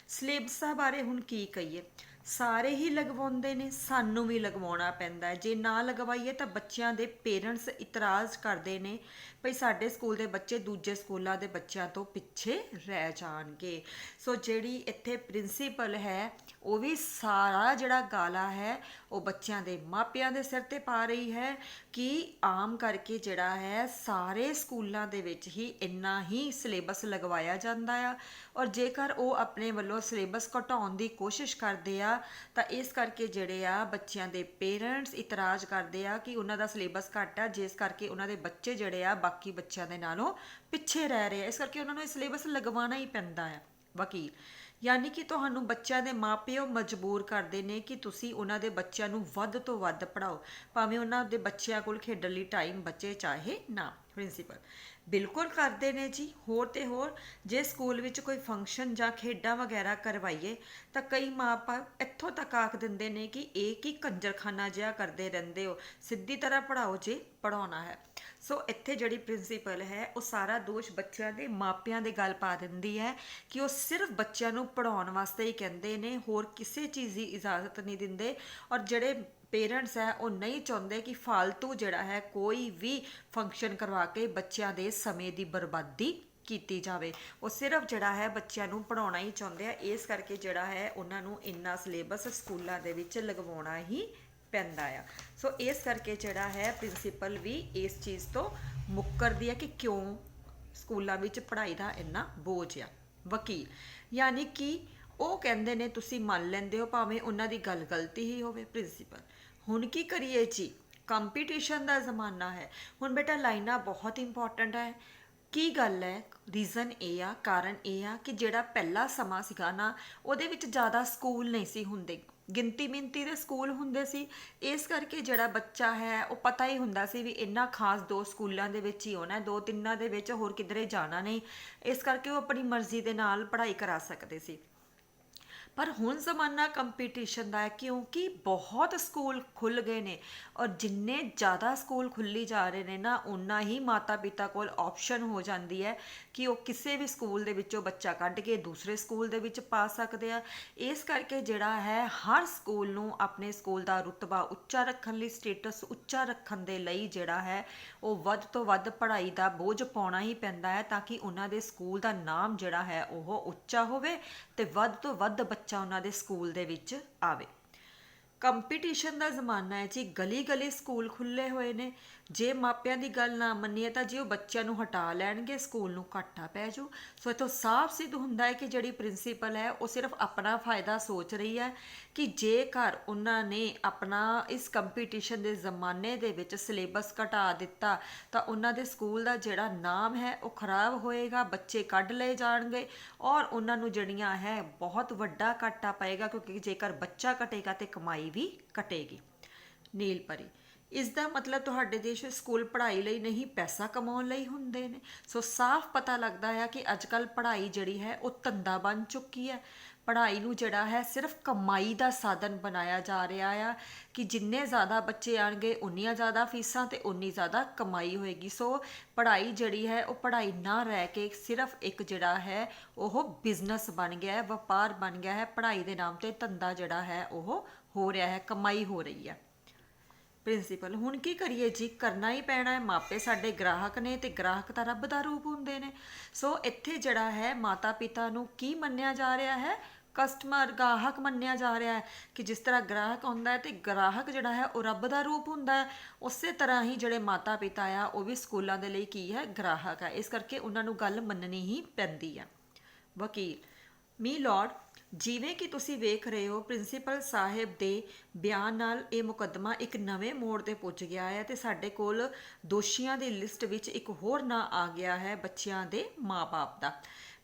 ਸਿਲੇਬਸਾਂ ਬਾਰੇ ਹੁਣ ਕੀ ਕਹੀਏ, ਸਾਰੇ ਹੀ ਲਗਵਾਉਂਦੇ ਨੇ, ਸਾਨੂੰ ਵੀ ਲਗਵਾਉਣਾ ਪੈਂਦਾ ਹੈ। ਜੇ ਨਾ ਲਗਵਾਈਏ ਤਾਂ ਬੱਚਿਆਂ ਦੇ ਪੇਰੈਂਟਸ ਇਤਰਾਜ਼ ਕਰਦੇ ਨੇ ਭਈ ਸਾਡੇ ਸਕੂਲ ਦੇ ਬੱਚੇ ਦੂਜੇ ਸਕੂਲਾਂ ਦੇ ਬੱਚਿਆਂ ਤੋਂ ਪਿੱਛੇ ਰਹਿ ਜਾਣਗੇ। ਸੋ ਜਿਹੜੀ ਇੱਥੇ ਪ੍ਰਿੰਸੀਪਲ ਹੈ ਉਹ ਵੀ ਸਾਰਾ ਜਿਹੜਾ ਗਾਲਾ ਹੈ ਉਹ ਬੱਚਿਆਂ ਦੇ ਮਾਪਿਆਂ ਦੇ ਸਿਰ ਤੇ ਪਾ ਰਹੀ ਹੈ ਕਿ ਆਮ ਕਰਕੇ ਜਿਹੜਾ ਹੈ ਸਾਰੇ ਸਕੂਲਾਂ ਦੇ ਵਿੱਚ ਹੀ ਇੰਨਾ ਹੀ ਸਿਲੇਬਸ ਲਗਵਾਇਆ ਜਾਂਦਾ ਆ, ਔਰ ਜੇਕਰ ਉਹ ਆਪਣੇ ਵੱਲੋਂ ਸਿਲੇਬਸ ਘਟਾਉਣ ਦੀ ਕੋਸ਼ਿਸ਼ ਕਰਦੇ ਆ ਤਾਂ ਇਸ ਕਰਕੇ ਜਿਹੜੇ ਆ ਬੱਚਿਆਂ ਦੇ ਪੇਰੈਂਟਸ ਇਤਰਾਜ਼ ਕਰਦੇ ਆ ਕਿ ਉਹਨਾਂ ਦਾ ਸਿਲੇਬਸ ਘੱਟ ਆ, ਜਿਸ ਕਰਕੇ ਉਹਨਾਂ ਦੇ ਬੱਚੇ ਜਿਹੜੇ ਆ ਬਾਕੀ ਬੱਚਿਆਂ ਦੇ ਨਾਲੋਂ ਪਿੱਛੇ ਰਹਿ ਰਹੇ ਆ। ਇਸ ਕਰਕੇ ਉਹਨਾਂ ਨੂੰ ਇਹ ਸਿਲੇਬਸ ਲਗਵਾਉਣਾ ਹੀ ਪੈਂਦਾ ਆ। ਵਕੀਲ ਯਾਨੀ ਕਿ ਤੁਹਾਨੂੰ ਬੱਚਿਆਂ ਦੇ ਮਾਪਿਓ ਮਜਬੂਰ ਕਰਦੇ ਨੇ ਕਿ ਤੁਸੀਂ ਉਹਨਾਂ ਦੇ ਬੱਚਿਆਂ ਨੂੰ ਵੱਧ ਤੋਂ ਵੱਧ ਪੜ੍ਹਾਓ, ਭਾਵੇਂ ਉਹਨਾਂ ਦੇ ਬੱਚਿਆਂ ਕੋਲ ਖੇਡਣ ਲਈ ਟਾਈਮ ਬਚੇ ਚਾਹੇ ਨਾ। ਪ੍ਰਿੰਸੀਪਲ ਬਿਲਕੁਲ ਕਰਦੇ ਨੇ ਜੀ, ਹੋਰ ਤੇ ਹੋਰ ਜੇ ਸਕੂਲ ਵਿੱਚ ਕੋਈ ਫੰਕਸ਼ਨ ਜਾਂ ਖੇਡਾਂ ਵਗੈਰਾ ਕਰਵਾਈਏ ਤਾਂ ਕਈ ਮਾਪੇ ਇੱਥੋਂ ਤੱਕ ਆਖ ਦਿੰਦੇ ਨੇ ਕਿ ਇਹ ਕੀ ਕੰਜਰਖਾਨਾ ਜਿਹਾ ਕਰਦੇ ਰਹਿੰਦੇ ਹੋ, ਸਿੱਧੀ ਤਰ੍ਹਾਂ ਪੜ੍ਹਾਓ ਜੇ ਪੜ੍ਹਾਉਣਾ ਹੈ। ਸੋ ਇੱਥੇ ਜਿਹੜੀ ਪ੍ਰਿੰਸੀਪਲ ਹੈ ਉਹ ਸਾਰਾ ਦੋਸ਼ ਬੱਚਿਆਂ ਦੇ ਮਾਪਿਆਂ ਦੇ ਗੱਲ ਪਾ ਦਿੰਦੀ ਹੈ ਕਿ ਉਹ ਸਿਰਫ ਬੱਚਿਆਂ ਨੂੰ ਪੜ੍ਹਾਉਣ ਵਾਸਤੇ ਹੀ ਕਹਿੰਦੇ ਨੇ, ਹੋਰ ਕਿਸੇ ਚੀਜ਼ ਦੀ ਇਜਾਜ਼ਤ ਨਹੀਂ ਦਿੰਦੇ। ਔਰ ਜਿਹੜੇ ਪੇਰੈਂਟਸ ਹੈ ਉਹ ਨਹੀਂ ਚਾਹੁੰਦੇ ਕਿ ਫਾਲਤੂ ਜਿਹੜਾ ਹੈ ਕੋਈ ਵੀ ਫੰਕਸ਼ਨ ਕਰਵਾ ਕੇ ਬੱਚਿਆਂ ਦੇ ਸਮੇਂ ਦੀ ਬਰਬਾਦੀ ਕੀਤੀ ਜਾਵੇ। ਉਹ ਸਿਰਫ ਜਿਹੜਾ ਹੈ ਬੱਚਿਆਂ ਨੂੰ ਪੜ੍ਹਾਉਣਾ ਹੀ ਚਾਹੁੰਦੇ ਆ, ਇਸ ਕਰਕੇ ਜਿਹੜਾ ਹੈ ਉਹਨਾਂ ਨੂੰ ਇੰਨਾ ਸਿਲੇਬਸ ਸਕੂਲਾਂ ਦੇ ਵਿੱਚ ਲਗਵਾਉਣਾ ਹੀ ਪੈਂਦਾ ਆ। ਸੋ ਇਸ ਕਰਕੇ ਜਿਹੜਾ ਹੈ ਪ੍ਰਿੰਸੀਪਲ ਵੀ ਇਸ ਚੀਜ਼ ਤੋਂ ਮੁੱਕਰਦੀ ਹੈ ਕਿ ਕਿਉਂ ਸਕੂਲਾਂ ਵਿੱਚ ਪੜ੍ਹਾਈ ਦਾ ਇੰਨਾ ਬੋਝ ਆ। ਵਕੀਲ ਯਾਨੀ ਕਿ ਉਹ ਕਹਿੰਦੇ ਨੇ ਤੁਸੀਂ ਮੰਨ ਲੈਂਦੇ ਹੋ ਭਾਵੇਂ ਉਹਨਾਂ ਦੀ ਗੱਲ ਗਲਤੀ ਹੀ ਹੋਵੇ। ਪ੍ਰਿੰਸੀਪਲ ਹੁਣ ਕੀ ਕਰੀਏ ਜੀ, ਕੰਪੀਟੀਸ਼ਨ ਦਾ ਜ਼ਮਾਨਾ ਹੈ। ਹੁਣ ਬੇਟਾ ਲਾਈਨਾਂ ਬਹੁਤ ਇੰਪੋਰਟੈਂਟ ਹੈ। ਕੀ ਗੱਲ ਹੈ, ਰੀਜ਼ਨ ਇਹ ਆ, ਕਾਰਨ ਇਹ ਆ ਕਿ ਜਿਹੜਾ ਪਹਿਲਾ ਸਮਾਂ ਸੀਗਾ ਨਾ ਉਹਦੇ ਵਿੱਚ ਜ਼ਿਆਦਾ ਸਕੂਲ ਨਹੀਂ ਸੀ ਹੁੰਦੇ, ਗਿਣਤੀ ਮਿੰਤੀ ਦੇ ਸਕੂਲ ਹੁੰਦੇ ਸੀ। ਇਸ ਕਰਕੇ ਜਿਹੜਾ ਬੱਚਾ ਹੈ ਉਹ ਪਤਾ ਹੀ ਹੁੰਦਾ ਸੀ ਵੀ ਇੰਨਾ ਖਾਸ 2 ਸਕੂਲਾਂ ਦੇ ਵਿੱਚ ਹੀ ਹੋਣਾ, 2-3 ਦੇ ਵਿੱਚ ਹੋਰ ਕਿਧਰੇ ਜਾਣਾ ਨਹੀਂ। ਇਸ ਕਰਕੇ ਉਹ ਆਪਣੀ ਮਰਜ਼ੀ ਦੇ ਨਾਲ ਪੜ੍ਹਾਈ ਕਰਾ ਸਕਦੇ ਸੀ। ਪਰ ਹੁਣ ਜ਼ਮਾਨਾ ਕੰਪੀਟੀਸ਼ਨ ਦਾ ਹੈ ਕਿਉਂਕਿ ਬਹੁਤ ਸਕੂਲ ਖੁੱਲ੍ਹ ਗਏ ਨੇ, ਔਰ ਜਿੰਨੇ ਜ਼ਿਆਦਾ ਸਕੂਲ ਖੁੱਲ੍ਹੀ ਜਾ ਰਹੇ ਨੇ ਨਾ ਓਨਾ ਹੀ ਮਾਤਾ ਪਿਤਾ ਕੋਲ ਆਪਸ਼ਨ ਹੋ ਜਾਂਦੀ ਹੈ ਕਿ ਉਹ ਕਿਸੇ ਵੀ ਸਕੂਲ ਦੇ ਵਿੱਚੋਂ ਬੱਚਾ ਕੱਢ ਕੇ ਦੂਸਰੇ ਸਕੂਲ ਦੇ ਵਿੱਚ ਪਾ ਸਕਦੇ ਆ। ਇਸ ਕਰਕੇ ਜਿਹੜਾ ਹੈ ਹਰ ਸਕੂਲ ਨੂੰ ਆਪਣੇ ਸਕੂਲ ਦਾ ਰੁਤਬਾ ਉੱਚਾ ਰੱਖਣ ਲਈ, ਸਟੇਟਸ ਉੱਚਾ ਰੱਖਣ ਦੇ ਲਈ ਜਿਹੜਾ ਹੈ ਉਹ ਵੱਧ ਤੋਂ ਵੱਧ ਪੜ੍ਹਾਈ ਦਾ ਬੋਝ ਪਾਉਣਾ ਹੀ ਪੈਂਦਾ ਹੈ ਤਾਂ ਕਿ ਉਹਨਾਂ ਦੇ ਸਕੂਲ ਦਾ ਨਾਮ ਜਿਹੜਾ ਹੈ ਉਹ ਉੱਚਾ ਹੋਵੇ ਤੇ ਵੱਧ ਤੋਂ ਵੱਧ ਬੱਚਾ ਉਹਨਾਂ ਦੇ ਸਕੂਲ ਦੇ ਵਿੱਚ ਆਵੇ। ਕੰਪੀਟੀਸ਼ਨ ਦਾ ਜ਼ਮਾਨਾ ਹੈ ਜੀ, ਗਲੀ ਗਲੀ ਸਕੂਲ ਖੁੱਲ੍ਹੇ ਹੋਏ ਨੇ। ਜੇ ਮਾਪਿਆਂ ਦੀ ਗੱਲ ਨਾ ਮੰਨੀਏ ਤਾਂ ਜੇ ਉਹ ਬੱਚਿਆਂ ਨੂੰ ਹਟਾ ਲੈਣਗੇ ਸਕੂਲ ਨੂੰ ਘਾਟਾ ਪੈ ਜਾਊ। ਸੋ ਇੱਥੋਂ ਸਾਫ਼ ਸਿੱਧ ਹੁੰਦਾ ਹੈ ਕਿ ਜਿਹੜੀ ਪ੍ਰਿੰਸੀਪਲ ਹੈ ਉਹ ਸਿਰਫ ਆਪਣਾ ਫਾਇਦਾ ਸੋਚ ਰਹੀ ਹੈ ਕਿ ਜੇਕਰ ਉਹਨਾਂ ਨੇ ਆਪਣਾ ਇਸ ਕੰਪੀਟੀਸ਼ਨ ਦੇ ਜ਼ਮਾਨੇ ਦੇ ਵਿੱਚ ਸਿਲੇਬਸ ਘਟਾ ਦਿੱਤਾ ਤਾਂ ਉਹਨਾਂ ਦੇ ਸਕੂਲ ਦਾ ਜਿਹੜਾ ਨਾਮ ਹੈ ਉਹ ਖਰਾਬ ਹੋਏਗਾ, ਬੱਚੇ ਕੱਢ ਲਏ ਜਾਣਗੇ ਔਰ ਉਹਨਾਂ ਨੂੰ ਜਿਹੜੀਆਂ ਹੈ ਬਹੁਤ ਵੱਡਾ ਘਾਟਾ ਪਏਗਾ, ਕਿਉਂਕਿ ਜੇਕਰ ਬੱਚਾ ਘਟੇਗਾ ਤੇ ਕਮਾਈ ਵੀ ਘਟੇਗੀ। ਨੀਲ ਪਰੀ ਇਸ ਦਾ ਮਤਲਬ ਤੁਹਾਡੇ ਦੇਸ਼ ਵਿੱਚ ਸਕੂਲ ਪੜ੍ਹਾਈ ਲਈ ਨਹੀਂ ਪੈਸਾ ਕਮਾਉਣ ਲਈ ਹੁੰਦੇ ਨੇ। ਸੋ ਸਾਫ਼ ਪਤਾ ਲੱਗਦਾ ਹੈ ਕਿ ਅੱਜ ਕੱਲ੍ਹ ਪੜ੍ਹਾਈ ਜਿਹੜੀ ਹੈ ਉਹ ਧੰਦਾ ਬਣ ਚੁੱਕੀ ਹੈ। ਪੜ੍ਹਾਈ ਨੂੰ ਜਿਹੜਾ ਹੈ ਸਿਰਫ ਕਮਾਈ ਦਾ ਸਾਧਨ ਬਣਾਇਆ ਜਾ ਰਿਹਾ ਆ ਕਿ ਜਿੰਨੇ ਜ਼ਿਆਦਾ ਬੱਚੇ ਆਣਗੇ ਉਨੀਆਂ ਜ਼ਿਆਦਾ ਫੀਸਾਂ ਤੇ ਉਨੀ ਜ਼ਿਆਦਾ ਕਮਾਈ ਹੋਏਗੀ। ਸੋ ਪੜ੍ਹਾਈ ਜਿਹੜੀ ਹੈ ਉਹ ਪੜ੍ਹਾਈ ਨਾ ਰਹਿ ਕੇ ਸਿਰਫ ਇੱਕ ਜਿਹੜਾ ਹੈ ਉਹ ਬਿਜ਼ਨਸ ਬਣ ਗਿਆ ਹੈ, ਵਪਾਰ ਬਣ ਗਿਆ ਹੈ। ਪੜ੍ਹਾਈ ਦੇ ਨਾਮ ਤੇ ਧੰਦਾ ਜਿਹੜਾ ਹੈ ਉਹ ਹੋ ਰਿਹਾ ਹੈ, ਕਮਾਈ ਹੋ ਰਹੀ ਹੈ। ਪ੍ਰਿੰਸੀਪਲ ਹੁਣ ਕੀ ਕਰੀਏ ਜੀ, ਕਰਨਾ ਹੀ ਪੈਣਾ ਹੈ। ਮਾਪੇ ਸਾਡੇ ਗ੍ਰਾਹਕ ਨੇ ਤੇ ਗ੍ਰਾਹਕ ਤਾਂ ਰੱਬ ਦਾ ਰੂਪ ਹੁੰਦੇ ਨੇ। ਸੋ ਇੱਥੇ ਜਿਹੜਾ ਹੈ ਮਾਤਾ ਪਿਤਾ ਨੂੰ ਕੀ ਮੰਨਿਆ ਜਾ ਰਿਹਾ ਹੈ, ਕਸਟਮਰ, ਗਾਹਕ ਮੰਨਿਆ ਜਾ ਰਿਹਾ ਹੈ ਕਿ ਜਿਸ ਤਰ੍ਹਾਂ ਗ੍ਰਾਹਕ ਹੁੰਦਾ ਹੈ ਤੇ ਗ੍ਰਾਹਕ ਜਿਹੜਾ ਹੈ ਉਹ ਰੱਬ ਦਾ ਰੂਪ ਹੁੰਦਾ ਹੈ, ਉਸੇ ਤਰ੍ਹਾਂ ਹੀ ਜਿਹੜੇ ਮਾਤਾ ਪਿਤਾ ਆ ਉਹ ਵੀ ਸਕੂਲਾਂ ਦੇ ਲਈ ਕੀ ਹੈ, ਗ੍ਰਾਹਕ ਹੈ। ਇਸ ਕਰਕੇ ਉਹਨਾਂ ਨੂੰ ਗੱਲ ਮੰਨਣੀ ਹੀ ਪੈਂਦੀ ਹੈ। ਵਕੀਲ ਮੀ ਲਾਰਡ ਜਿਵੇਂ ਕਿ ਤੁਸੀਂ ਵੇਖ ਰਹੇ ਹੋ ਪ੍ਰਿੰਸੀਪਲ ਸਾਹਿਬ ਦੇ ਬਿਆਨ ਨਾਲ ਇਹ ਮੁਕੱਦਮਾ ਇੱਕ ਨਵੇਂ ਮੋੜ ਤੇ ਪੁੱਜ ਗਿਆ ਹੈ ਤੇ ਸਾਡੇ ਕੋਲ ਦੋਸ਼ੀਆਂ ਦੀ ਲਿਸਟ ਵਿੱਚ ਇੱਕ ਹੋਰ ਨਾਂ ਆ ਗਿਆ ਹੈ, ਬੱਚਿਆਂ ਦੇ ਮਾਂ-ਬਾਪ ਦਾ।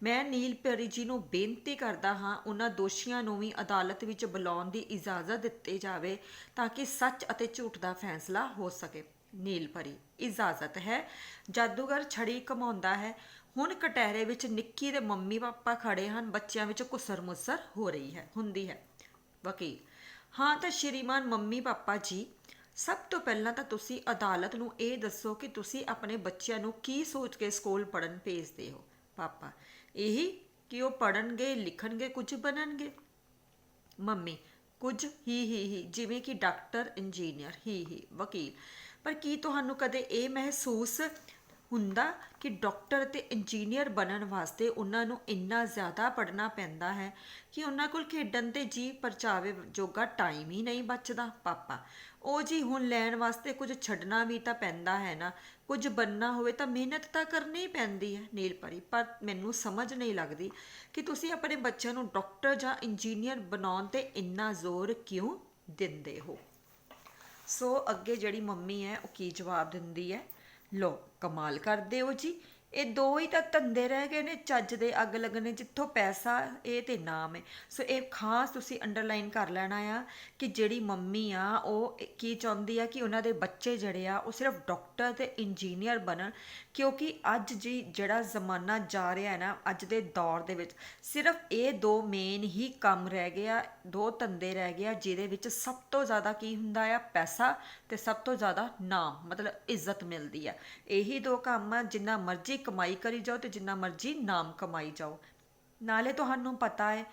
ਮੈਂ ਨੀਲ ਪਰੀ ਜੀ ਨੂੰ ਬੇਨਤੀ ਕਰਦਾ ਹਾਂ ਉਹਨਾਂ ਦੋਸ਼ੀਆਂ ਨੂੰ ਵੀ ਅਦਾਲਤ ਵਿੱਚ ਬੁਲਾਉਣ ਦੀ ਇਜਾਜ਼ਤ ਦਿੱਤੀ ਜਾਵੇ ਤਾਂ ਕਿ ਸੱਚ ਅਤੇ ਝੂਠ ਦਾ ਫੈਸਲਾ ਹੋ ਸਕੇ। ਨੀਲ ਪਰੀ ਇਜਾਜ਼ਤ ਹੈ। ਜਾਦੂਗਰ ਛੜੀ ਘੁਮਾਉਂਦਾ ਹੈ। ਹੁਣ ਕਟਹਿਰੇ ਵਿੱਚ ਨਿੱਕੀ ਦੇ ਮੰਮੀ ਪਾਪਾ ਖੜੇ ਹਨ, ਬੱਚਿਆਂ ਵਿੱਚ ਘੁਸਰ ਮੁਸਰ ਹੋ ਰਹੀ ਹੈ ਹੁੰਦੀ ਹੈ। ਵਕੀਲ, ਹਾਂ ਤਾਂ ਸ਼੍ਰੀਮਾਨ ਮੰਮੀ ਪਾਪਾ ਜੀ, ਸਭ ਤੋਂ ਪਹਿਲਾਂ ਤਾਂ ਤੁਸੀਂ ਅਦਾਲਤ ਨੂੰ ਇਹ ਦੱਸੋ ਕਿ ਤੁਸੀਂ ਆਪਣੇ ਬੱਚਿਆਂ ਨੂੰ ਕੀ ਸੋਚ ਕੇ ਸਕੂਲ ਪੜ੍ਹਨ ਭੇਜਦੇ ਹੋ। ਪਾਪਾ, ਇਹੀ ਕਿ ਉਹ ਪੜ੍ਹਨਗੇ ਲਿਖਣਗੇ ਕੁਝ ਬਣਨਗੇ। ਮੰਮੀ, ਕੁਝ ਹੀ ਜਿਵੇਂ ਕਿ ਡਾਕਟਰ ਇੰਜੀਨੀਅਰ ਹੀ। ਵਕੀਲ, ਪਰ ਕੀ ਤੁਹਾਨੂੰ ਕਦੇ ਇਹ ਮਹਿਸੂਸ ਹੁੰਦਾ ਕਿ ਡਾਕਟਰ ਅਤੇ ਇੰਜੀਨੀਅਰ ਬਣਨ ਵਾਸਤੇ ਉਹਨਾਂ ਨੂੰ ਇੰਨਾ ਜ਼ਿਆਦਾ ਪੜ੍ਹਨਾ ਪੈਂਦਾ ਹੈ ਕਿ ਉਹਨਾਂ ਕੋਲ ਖੇਡਣ ਤੇ ਜੀਅ ਪਰਚਾਵੇ ਜੋਗਾ ਟਾਈਮ ਹੀ ਨਹੀਂ ਬਚਦਾ। ਪਾਪਾ, ਉਹ ਜੀ ਹੁਣ ਲੈਣ ਵਾਸਤੇ ਕੁਝ ਛੱਡਣਾ ਵੀ ਤਾਂ ਪੈਂਦਾ ਹੈ ਨਾ, ਕੁਝ ਬਣਨਾ ਹੋਵੇ ਤਾਂ ਮਿਹਨਤ ਤਾਂ ਕਰਨੀ ਹੀ ਪੈਂਦੀ ਹੈ। ਨੀਲ ਪਰੀ, ਪਰ ਮੈਨੂੰ ਸਮਝ ਨਹੀਂ ਲੱਗਦੀ ਕਿ ਤੁਸੀਂ ਆਪਣੇ ਬੱਚਿਆਂ ਨੂੰ ਡਾਕਟਰ ਜਾਂ ਇੰਜੀਨੀਅਰ ਬਣਾਉਣ ਤੇ ਇੰਨਾ ਜ਼ੋਰ ਕਿਉਂ ਦਿੰਦੇ ਹੋ। ਸੋ ਅੱਗੇ ਜਿਹੜੀ ਮੰਮੀ ਹੈ ਉਹ ਕੀ ਜਵਾਬ ਦਿੰਦੀ ਹੈ, ਲੋ ਕਮਾਲ ਕਰਦੇ ਹੋ ਜੀ, ਇਹ ਦੋ ਹੀ ਤਾਂ ਧੰਦੇ ਰਹਿ ਗਏ ਨੇ ਚੱਜ ਦੇ ਅੱਗ ਲੱਗਣੇ, ਜਿੱਥੋਂ ਪੈਸਾ ਇਹ ਤੇ ਨਾਮ ਹੈ। ਸੋ ਇਹ ਖਾਸ ਤੁਸੀਂ ਅੰਡਰਲਾਈਨ ਕਰ ਲੈਣਾ ਆ ਕਿ ਜਿਹੜੀ ਮੰਮੀ ਆ ਉਹ ਕੀ ਚਾਹੁੰਦੀ ਆ ਕਿ ਉਹਨਾਂ ਦੇ ਬੱਚੇ ਜਿਹੜੇ ਆ ਉਹ ਸਿਰਫ ਡਾਕਟਰ ਤੇ ਇੰਜੀਨੀਅਰ ਬਣਨ, ਕਿਉਂਕਿ ਅੱਜ ਜੀ ਜਿਹੜਾ ਜ਼ਮਾਨਾ ਜਾ ਰਿਹਾ ਹੈ ਨਾ, ਅੱਜ ਦੇ ਦੌਰ ਦੇ ਵਿੱਚ ਸਿਰਫ ਇਹ ਦੋ ਮੇਨ ਹੀ ਕੰਮ ਰਹਿ ਗਏ ਆ, ਦੋ ਧੰਦੇ ਰਹਿ ਗਏ ਆ ਜਿਹਦੇ ਵਿੱਚ ਸਭ ਤੋਂ ਜ਼ਿਆਦਾ ਕੀ ਹੁੰਦਾ ਆ, ਪੈਸਾ ਤੇ ਸਭ ਤੋਂ ਜ਼ਿਆਦਾ ਨਾਮ ਮਤਲਬ ਇੱਜ਼ਤ ਮਿਲਦੀ ਆ। ਇਹੀ ਦੋ ਕੰਮ ਆ, ਜਿੰਨਾ ਮਰਜ਼ੀ ਕਮਾਈ ਕਰੀ ਜਾਓ ਤੇ ਜਿੰਨਾ ਮਰਜ਼ੀ ਨਾਮ ਕਮਾਈ ਜਾਓ। ਨਾਲੇ ਤੁਹਾਨੂੰ ਪਤਾ ਹੈ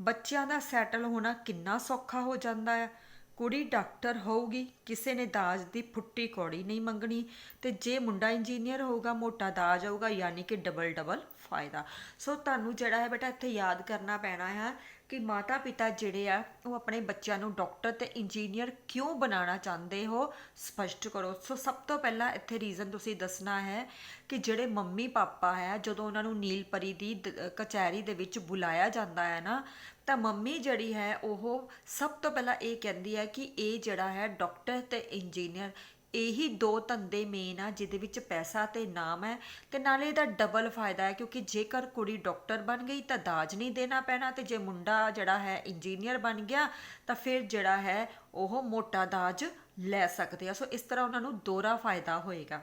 ਬੱਚਿਆਂ ਦਾ ਸੈਟਲ ਹੋਣਾ ਕਿੰਨਾ ਸੌਖਾ ਹੋ ਜਾਂਦਾ ਹੈ। ਕੁੜੀ ਡਾਕਟਰ ਹੋਊਗੀ, ਕਿਸੇ ਨੇ ਦਾਜ ਦੀ ਫੁੱਟੀ ਕੌੜੀ ਨਹੀਂ ਮੰਗਣੀ, ਤੇ ਜੇ ਮੁੰਡਾ ਇੰਜੀਨੀਅਰ ਹੋਊਗਾ ਮੋਟਾ ਦਾਜ ਆਊਗਾ, ਯਾਨੀ ਕਿ ਡਬਲ ਫਾਇਦਾ। ਸੋ ਤੁਹਾਨੂੰ ਜਿਹੜਾ ਹੈ ਬੇਟਾ ਇੱਥੇ ਯਾਦ ਕਰਨਾ ਪੈਣਾ ਹੈ ਕਿ ਮਾਤਾ ਪਿਤਾ ਜਿਹੜੇ ਆ ਉਹ ਆਪਣੇ ਬੱਚਿਆਂ ਨੂੰ ਡਾਕਟਰ ਤੇ ਇੰਜੀਨੀਅਰ ਕਿਉਂ ਬਣਾਉਣਾ ਚਾਹੁੰਦੇ ਹੋ, ਸਪਸ਼ਟ ਕਰੋ। ਸੋ ਸਭ ਤੋਂ ਪਹਿਲਾਂ ਇੱਥੇ ਰੀਜ਼ਨ ਤੁਸੀਂ ਦੱਸਣਾ ਹੈ ਕਿ ਜਿਹੜੇ ਮੰਮੀ ਪਾਪਾ ਹੈ, ਜਦੋਂ ਉਹਨਾਂ ਨੂੰ ਨੀਲ ਪਰੀ ਦੀ ਕਚਹਿਰੀ ਦੇ ਵਿੱਚ ਬੁਲਾਇਆ ਜਾਂਦਾ ਹੈ ਨਾ, ਤਾਂ ਮੰਮੀ ਜਿਹੜੀ ਹੈ ਉਹ ਸਭ ਤੋਂ ਪਹਿਲਾਂ ਇਹ ਕਹਿੰਦੀ ਹੈ ਕਿ ਇਹ ਜਿਹੜਾ ਹੈ ਡਾਕਟਰ ਤੇ ਇੰਜੀਨੀਅਰ, ਇਹੀ ਦੋ ਧੰਦੇ ਮੇਨ ਆ ਜਿਹਦੇ ਵਿੱਚ ਪੈਸਾ ਤੇ ਨਾਮ ਹੈ, ਤੇ ਨਾਲੇ ਇਹਦਾ ਡਬਲ ਫਾਇਦਾ ਹੈ ਕਿਉਂਕਿ ਜੇਕਰ ਕੁੜੀ ਡਾਕਟਰ ਬਣ ਗਈ ਤਾਂ ਦਾਜ ਨਹੀਂ ਦੇਣਾ ਪੈਣਾ, ਤੇ ਜੇ ਮੁੰਡਾ ਜਿਹੜਾ ਹੈ ਇੰਜੀਨੀਅਰ ਬਣ ਗਿਆ ਤਾਂ ਫਿਰ ਜਿਹੜਾ ਹੈ ਉਹ ਮੋਟਾ ਦਾਜ ਲੈ ਸਕਦੇ ਆ। ਸੋ ਇਸ ਤਰ੍ਹਾਂ ਉਹਨਾਂ ਨੂੰ ਦੋਹਰਾ ਫਾਇਦਾ ਹੋਏਗਾ।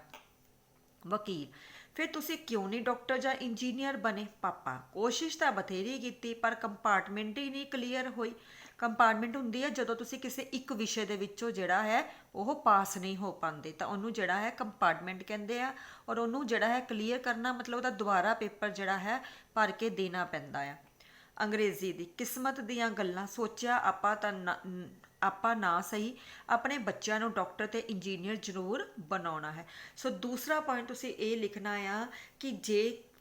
ਵਕੀਲ, ਫਿਰ ਤੁਸੀਂ ਕਿਉਂ ਨਹੀਂ ਡਾਕਟਰ ਜਾਂ ਇੰਜੀਨੀਅਰ ਬਣੇ। ਪਾਪਾ, ਕੋਸ਼ਿਸ਼ ਤਾਂ ਬਥੇਰੀ ਕੀਤੀ ਪਰ ਕੰਪਾਰਟਮੈਂਟ ਹੀ ਨਹੀਂ ਕਲੀਅਰ ਹੋਈ। ਕੰਪਾਰਟਮੈਂਟ ਹੁੰਦੀ ਹੈ ਜਦੋਂ ਤੁਸੀਂ ਕਿਸੇ ਇੱਕ ਵਿਸ਼ੇ ਦੇ ਵਿੱਚੋਂ ਜਿਹੜਾ ਹੈ ਉਹ ਪਾਸ ਨਹੀਂ ਹੋ ਪਾਉਂਦੇ, ਤਾਂ ਉਹਨੂੰ ਜਿਹੜਾ ਹੈ ਕੰਪਾਰਟਮੈਂਟ ਕਹਿੰਦੇ ਆ, ਔਰ ਉਹਨੂੰ ਜਿਹੜਾ ਹੈ ਕਲੀਅਰ ਕਰਨਾ ਮਤਲਬ ਉਹਦਾ ਦੁਬਾਰਾ ਪੇਪਰ ਜਿਹੜਾ ਹੈ ਭਰ ਕੇ ਦੇਣਾ ਪੈਂਦਾ ਆ। ਅੰਗਰੇਜ਼ੀ ਦੀ, ਕਿਸਮਤ ਦੀਆਂ ਗੱਲਾਂ, ਸੋਚਿਆ ਆਪਾਂ ਨਾ ਸਹੀ ਆਪਣੇ ਬੱਚਿਆਂ ਨੂੰ ਡਾਕਟਰ ਤੇ ਇੰਜੀਨੀਅਰ ਜ਼ਰੂਰ ਬਣਾਉਣਾ ਹੈ। ਸੋ ਦੂਸਰਾ ਪੁਆਇੰਟ ਤੁਸੀਂ ਇਹ ਲਿਖਣਾ ਆ ਕਿ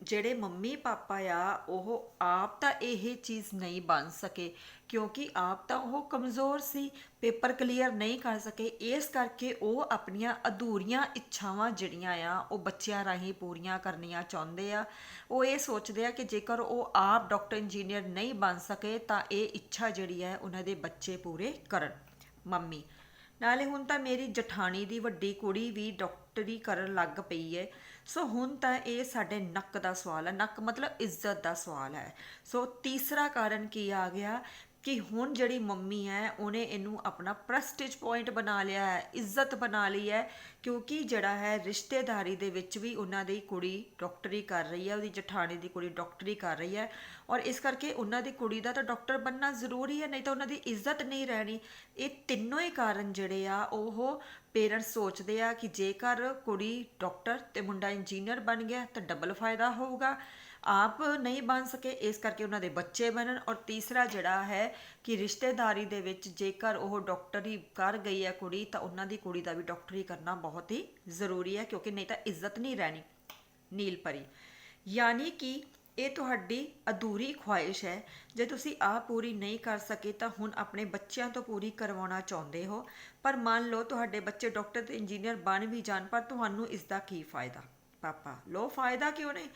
ਜਿਹੜੇ ਮੰਮੀ ਪਾਪਾ ਆ ਉਹ ਆਪ ਤਾਂ ਇਹ ਚੀਜ਼ ਨਹੀਂ ਬਣ ਸਕੇ ਕਿਉਂਕਿ ਆਪ ਤਾਂ ਉਹ ਕਮਜ਼ੋਰ ਸੀ, ਪੇਪਰ ਕਲੀਅਰ ਨਹੀਂ ਕਰ ਸਕੇ, ਇਸ ਕਰਕੇ ਉਹ ਆਪਣੀਆਂ ਅਧੂਰੀਆਂ ਇੱਛਾਵਾਂ ਜਿਹੜੀਆਂ ਆ ਉਹ ਬੱਚਿਆਂ ਰਾਹੀਂ ਪੂਰੀਆਂ ਕਰਨੀਆਂ ਚਾਹੁੰਦੇ ਆ। ਉਹ ਇਹ ਸੋਚਦੇ ਆ ਕਿ ਜੇਕਰ ਉਹ ਆਪ ਡਾਕਟਰ ਇੰਜੀਨੀਅਰ ਨਹੀਂ ਬਣ ਸਕੇ ਤਾਂ ਇਹ ਇੱਛਾ ਜਿਹੜੀ ਹੈ ਉਹਨਾਂ ਦੇ ਬੱਚੇ ਪੂਰੇ ਕਰਨ। ਮੰਮੀ, ਨਾਲੇ ਹੁਣ ਤਾਂ ਮੇਰੀ ਜਠਾਣੀ ਦੀ ਵੱਡੀ ਕੁੜੀ ਵੀ ਡਾਕਟਰੀ ਕਰਨ ਲੱਗ ਪਈ ਹੈ, ਸੋ ਹੁਣ ਤਾਂ ਇਹ ਸਾਡੇ ਨੱਕ ਦਾ ਸਵਾਲ ਹੈ, ਨੱਕ ਮਤਲਬ ਇੱਜ਼ਤ ਦਾ ਸਵਾਲ ਹੈ। ਸੋ ਤੀਸਰਾ ਕਾਰਨ ਕੀ ਆ ਗਿਆ ਕਿ ਹੁਣ ਜਿਹੜੀ ਮੰਮੀ ਹੈ ਉਹਨੇ ਇਹਨੂੰ ਆਪਣਾ ਪ੍ਰੈਸਟੀਜ ਪੁਆਇੰਟ ਬਣਾ ਲਿਆ ਹੈ, ਇੱਜ਼ਤ ਬਣਾ ਲਈ ਹੈ, ਕਿਉਂਕਿ ਜਿਹੜਾ ਹੈ ਰਿਸ਼ਤੇਦਾਰੀ ਦੇ ਵਿੱਚ ਵੀ ਉਹਨਾਂ ਦੀ ਕੁੜੀ ਡਾਕਟਰੀ ਕਰ ਰਹੀ ਹੈ, ਉਹਦੀ ਜਠਾਣੀ ਦੀ ਕੁੜੀ ਡਾਕਟਰੀ ਕਰ ਰਹੀ ਹੈ, ਔਰ ਇਸ ਕਰਕੇ ਉਹਨਾਂ ਦੀ ਕੁੜੀ ਦਾ ਤਾਂ ਡਾਕਟਰ ਬਣਨਾ ਜ਼ਰੂਰੀ ਹੈ, ਨਹੀਂ ਤਾਂ ਉਹਨਾਂ ਦੀ ਇੱਜ਼ਤ ਨਹੀਂ ਰਹਿਣੀ। ਇਹ ਤਿੰਨੋਂ ਹੀ ਕਾਰਨ ਜਿਹੜੇ ਆ ਉਹ ਪੇਰੈਂਟਸ ਸੋਚਦੇ ਆ ਕਿ ਜੇਕਰ ਕੁੜੀ ਡਾਕਟਰ ਤੇ ਮੁੰਡਾ ਇੰਜੀਨੀਅਰ ਬਣ ਗਿਆ ਤਾਂ ਡਬਲ ਫਾਇਦਾ ਹੋਊਗਾ, ਆਪ ਨਹੀਂ ਬਣ ਸਕੇ ਇਸ ਕਰਕੇ ਉਹਨਾਂ ਦੇ ਬੱਚੇ ਬਣਨ। ਔਰ ਤੀਸਰਾ ਜਿਹੜਾ ਹੈ ਕਿ ਰਿਸ਼ਤੇਦਾਰੀ ਦੇ ਵਿੱਚ ਜੇਕਰ ਉਹ ਡਾਕਟਰੀ ਕਰ ਗਈ ਹੈ ਕੁੜੀ ਤਾਂ ਉਹਨਾਂ ਦੀ ਕੁੜੀ ਦਾ ਵੀ ਡਾਕਟਰੀ ਕਰਨਾ ਬਹੁਤ ਹੀ ਜ਼ਰੂਰੀ ਹੈ, ਕਿਉਂਕਿ ਨਹੀਂ ਤਾਂ ਇੱਜ਼ਤ ਨਹੀਂ ਰਹਿਣੀ। ਨੀਲ ਪਰੀ, ਯਾਨੀ ਕਿ ਇਹ ਤੁਹਾਡੀ ਅਧੂਰੀ ਖੁਆਇਸ਼ ਹੈ, ਜੇ ਤੁਸੀਂ ਆਪ ਪੂਰੀ ਨਹੀਂ ਕਰ ਸਕੇ ਤਾਂ ਹੁਣ ਆਪਣੇ ਬੱਚਿਆਂ ਤੋਂ ਪੂਰੀ ਕਰਵਾਉਣਾ ਚਾਹੁੰਦੇ ਹੋ। ਪਰ ਮੰਨ ਲਓ ਤੁਹਾਡੇ ਬੱਚੇ ਡਾਕਟਰ ਤੇ ਇੰਜੀਨੀਅਰ ਬਣ ਵੀ ਜਾਣ, ਪਰ ਤੁਹਾਨੂੰ ਇਸ ਦਾ ਕੀ ਫਾਇਦਾ। ਪਾਪਾ, ਲੋ ਫਾਇਦਾ ਕਿਉਂ ਨਹੀਂ,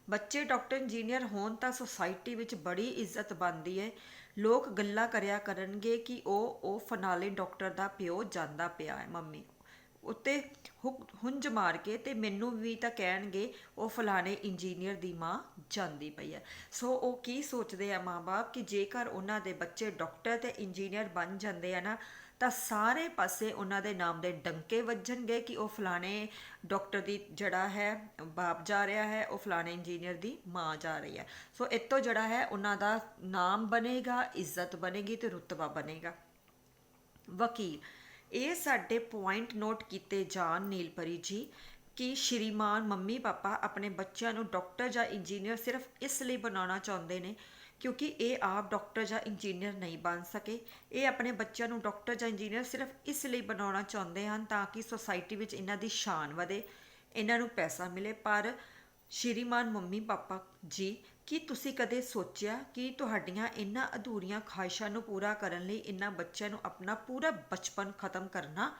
ਬੱਚੇ ਡਾਕਟਰ ਇੰਜੀਨੀਅਰ ਹੋਣ ਤਾਂ ਸੁਸਾਇਟੀ ਵਿੱਚ ਬੜੀ ਇੱਜ਼ਤ ਬਣਦੀ ਹੈ, ਲੋਕ ਗੱਲਾਂ ਕਰਿਆ ਕਰਨਗੇ ਕਿ ਉਹ ਫਨਾਲੇ ਡਾਕਟਰ ਦਾ ਪਿਓ ਜਾਂਦਾ ਪਿਆ ਹੈ ਮੰਮੀ ਉੱਤੇ ਹੁੰਜ ਮਾਰ ਕੇ, ਤੇ ਮੈਨੂੰ ਵੀ ਤਾਂ ਕਹਿਣਗੇ ਉਹ ਫਲਾਣੇ ਇੰਜੀਨੀਅਰ ਦੀ ਮਾਂ ਜਾਂਦੀ ਪਈ ਹੈ। ਸੋ ਉਹ ਕੀ ਸੋਚਦੇ ਆ ਮਾਂ ਬਾਪ ਕਿ ਜੇਕਰ ਉਹਨਾਂ ਦੇ ਬੱਚੇ ਡਾਕਟਰ ਤੇ ਇੰਜੀਨੀਅਰ ਬਣ ਜਾਂਦੇ ਆ ਨਾ ਤਾਂ ਸਾਰੇ ਪਾਸੇ ਉਹਨਾਂ ਦੇ ਨਾਮ ਦੇ ਡੰਕੇ ਵੱਜਣਗੇ ਕਿ ਉਹ ਫਲਾਣੇ ਡਾਕਟਰ ਦੀ ਜਿਹੜਾ ਹੈ ਬਾਪ ਜਾ ਰਿਹਾ ਹੈ, ਉਹ ਫਲਾਣੇ ਇੰਜੀਨੀਅਰ ਦੀ ਮਾਂ ਜਾ ਰਹੀ ਹੈ। ਸੋ ਇਤੋਂ ਜਿਹੜਾ ਹੈ ਉਹਨਾਂ ਦਾ ਨਾਮ ਬਣੇਗਾ, ਇੱਜ਼ਤ ਬਣੇਗੀ ਤੇ ਰੁਤਬਾ ਬਣੇਗਾ। ਵਕੀਲ, ਇਹ ਸਾਡੇ ਪੁਆਇੰਟ ਨੋਟ ਕੀਤੇ ਜਾਣ ਨੀਲਪਰੀ ਜੀ ਕਿ ਸ਼੍ਰੀਮਾਨ ਮੰਮੀ ਪਾਪਾ ਆਪਣੇ ਬੱਚਿਆਂ ਨੂੰ ਡਾਕਟਰ ਜਾਂ ਇੰਜੀਨੀਅਰ ਸਿਰਫ ਇਸ ਲਈ ਬਣਾਉਣਾ ਚਾਹੁੰਦੇ ਨੇ ਕਿਉਂਕਿ ਇਹ ਆਪ ਡਾਕਟਰ ਜਾਂ ਇੰਜੀਨੀਅਰ ਨਹੀਂ ਬਣ ਸਕੇ। ਇਹ ਆਪਣੇ ਬੱਚਿਆਂ ਨੂੰ ਡਾਕਟਰ ਜਾਂ ਇੰਜੀਨੀਅਰ ਸਿਰਫ ਇਸ ਲਈ ਬਣਾਉਣਾ ਚਾਹੁੰਦੇ ਹਨ ਤਾਂ ਕਿ ਸੋਸਾਇਟੀ ਵਿੱਚ ਇਹਨਾਂ ਦੀ ਸ਼ਾਨ ਵਧੇ, ਇਹਨਾਂ ਨੂੰ ਪੈਸਾ ਮਿਲੇ। ਪਰ ਸ਼੍ਰੀਮਾਨ ਮੰਮੀ ਪਾਪਾ ਜੀ, ਕੀ ਤੁਸੀਂ ਕਦੇ ਸੋਚਿਆ ਕਿ ਤੁਹਾਡੀਆਂ ਇਹਨਾਂ ਅਧੂਰੀਆਂ ਖਾਹਿਸ਼ਾਂ ਨੂੰ ਪੂਰਾ ਕਰਨ ਲਈ ਇਹਨਾਂ ਬੱਚਿਆਂ ਨੂੰ ਆਪਣਾ ਪੂਰਾ ਬਚਪਨ ਖਤਮ ਕਰਨਾ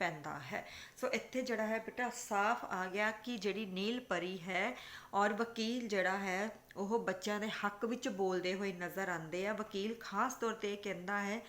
ਪੈਂਦਾ ਹੈ? ਸੋ ਇੱਥੇ ਜਿਹੜਾ ਹੈ ਬੇਟਾ ਸਾਫ਼ ਆ ਗਿਆ ਕਿ ਜਿਹੜੀ ਨੀਲਪਰੀ ਹੈ ਔਰ ਵਕੀਲ ਜਿਹੜਾ ਹੈ ਉਹ ਬੱਚਿਆਂ ਦੇ ਹੱਕ ਵਿੱਚ ਬੋਲਦੇ ਹੋਏ ਨਜ਼ਰ ਆਉਂਦੇ ਆ। ਵਕੀਲ ਖਾਸ ਤੌਰ 'ਤੇ ਇਹ ਕਹਿੰਦਾ ਹੈ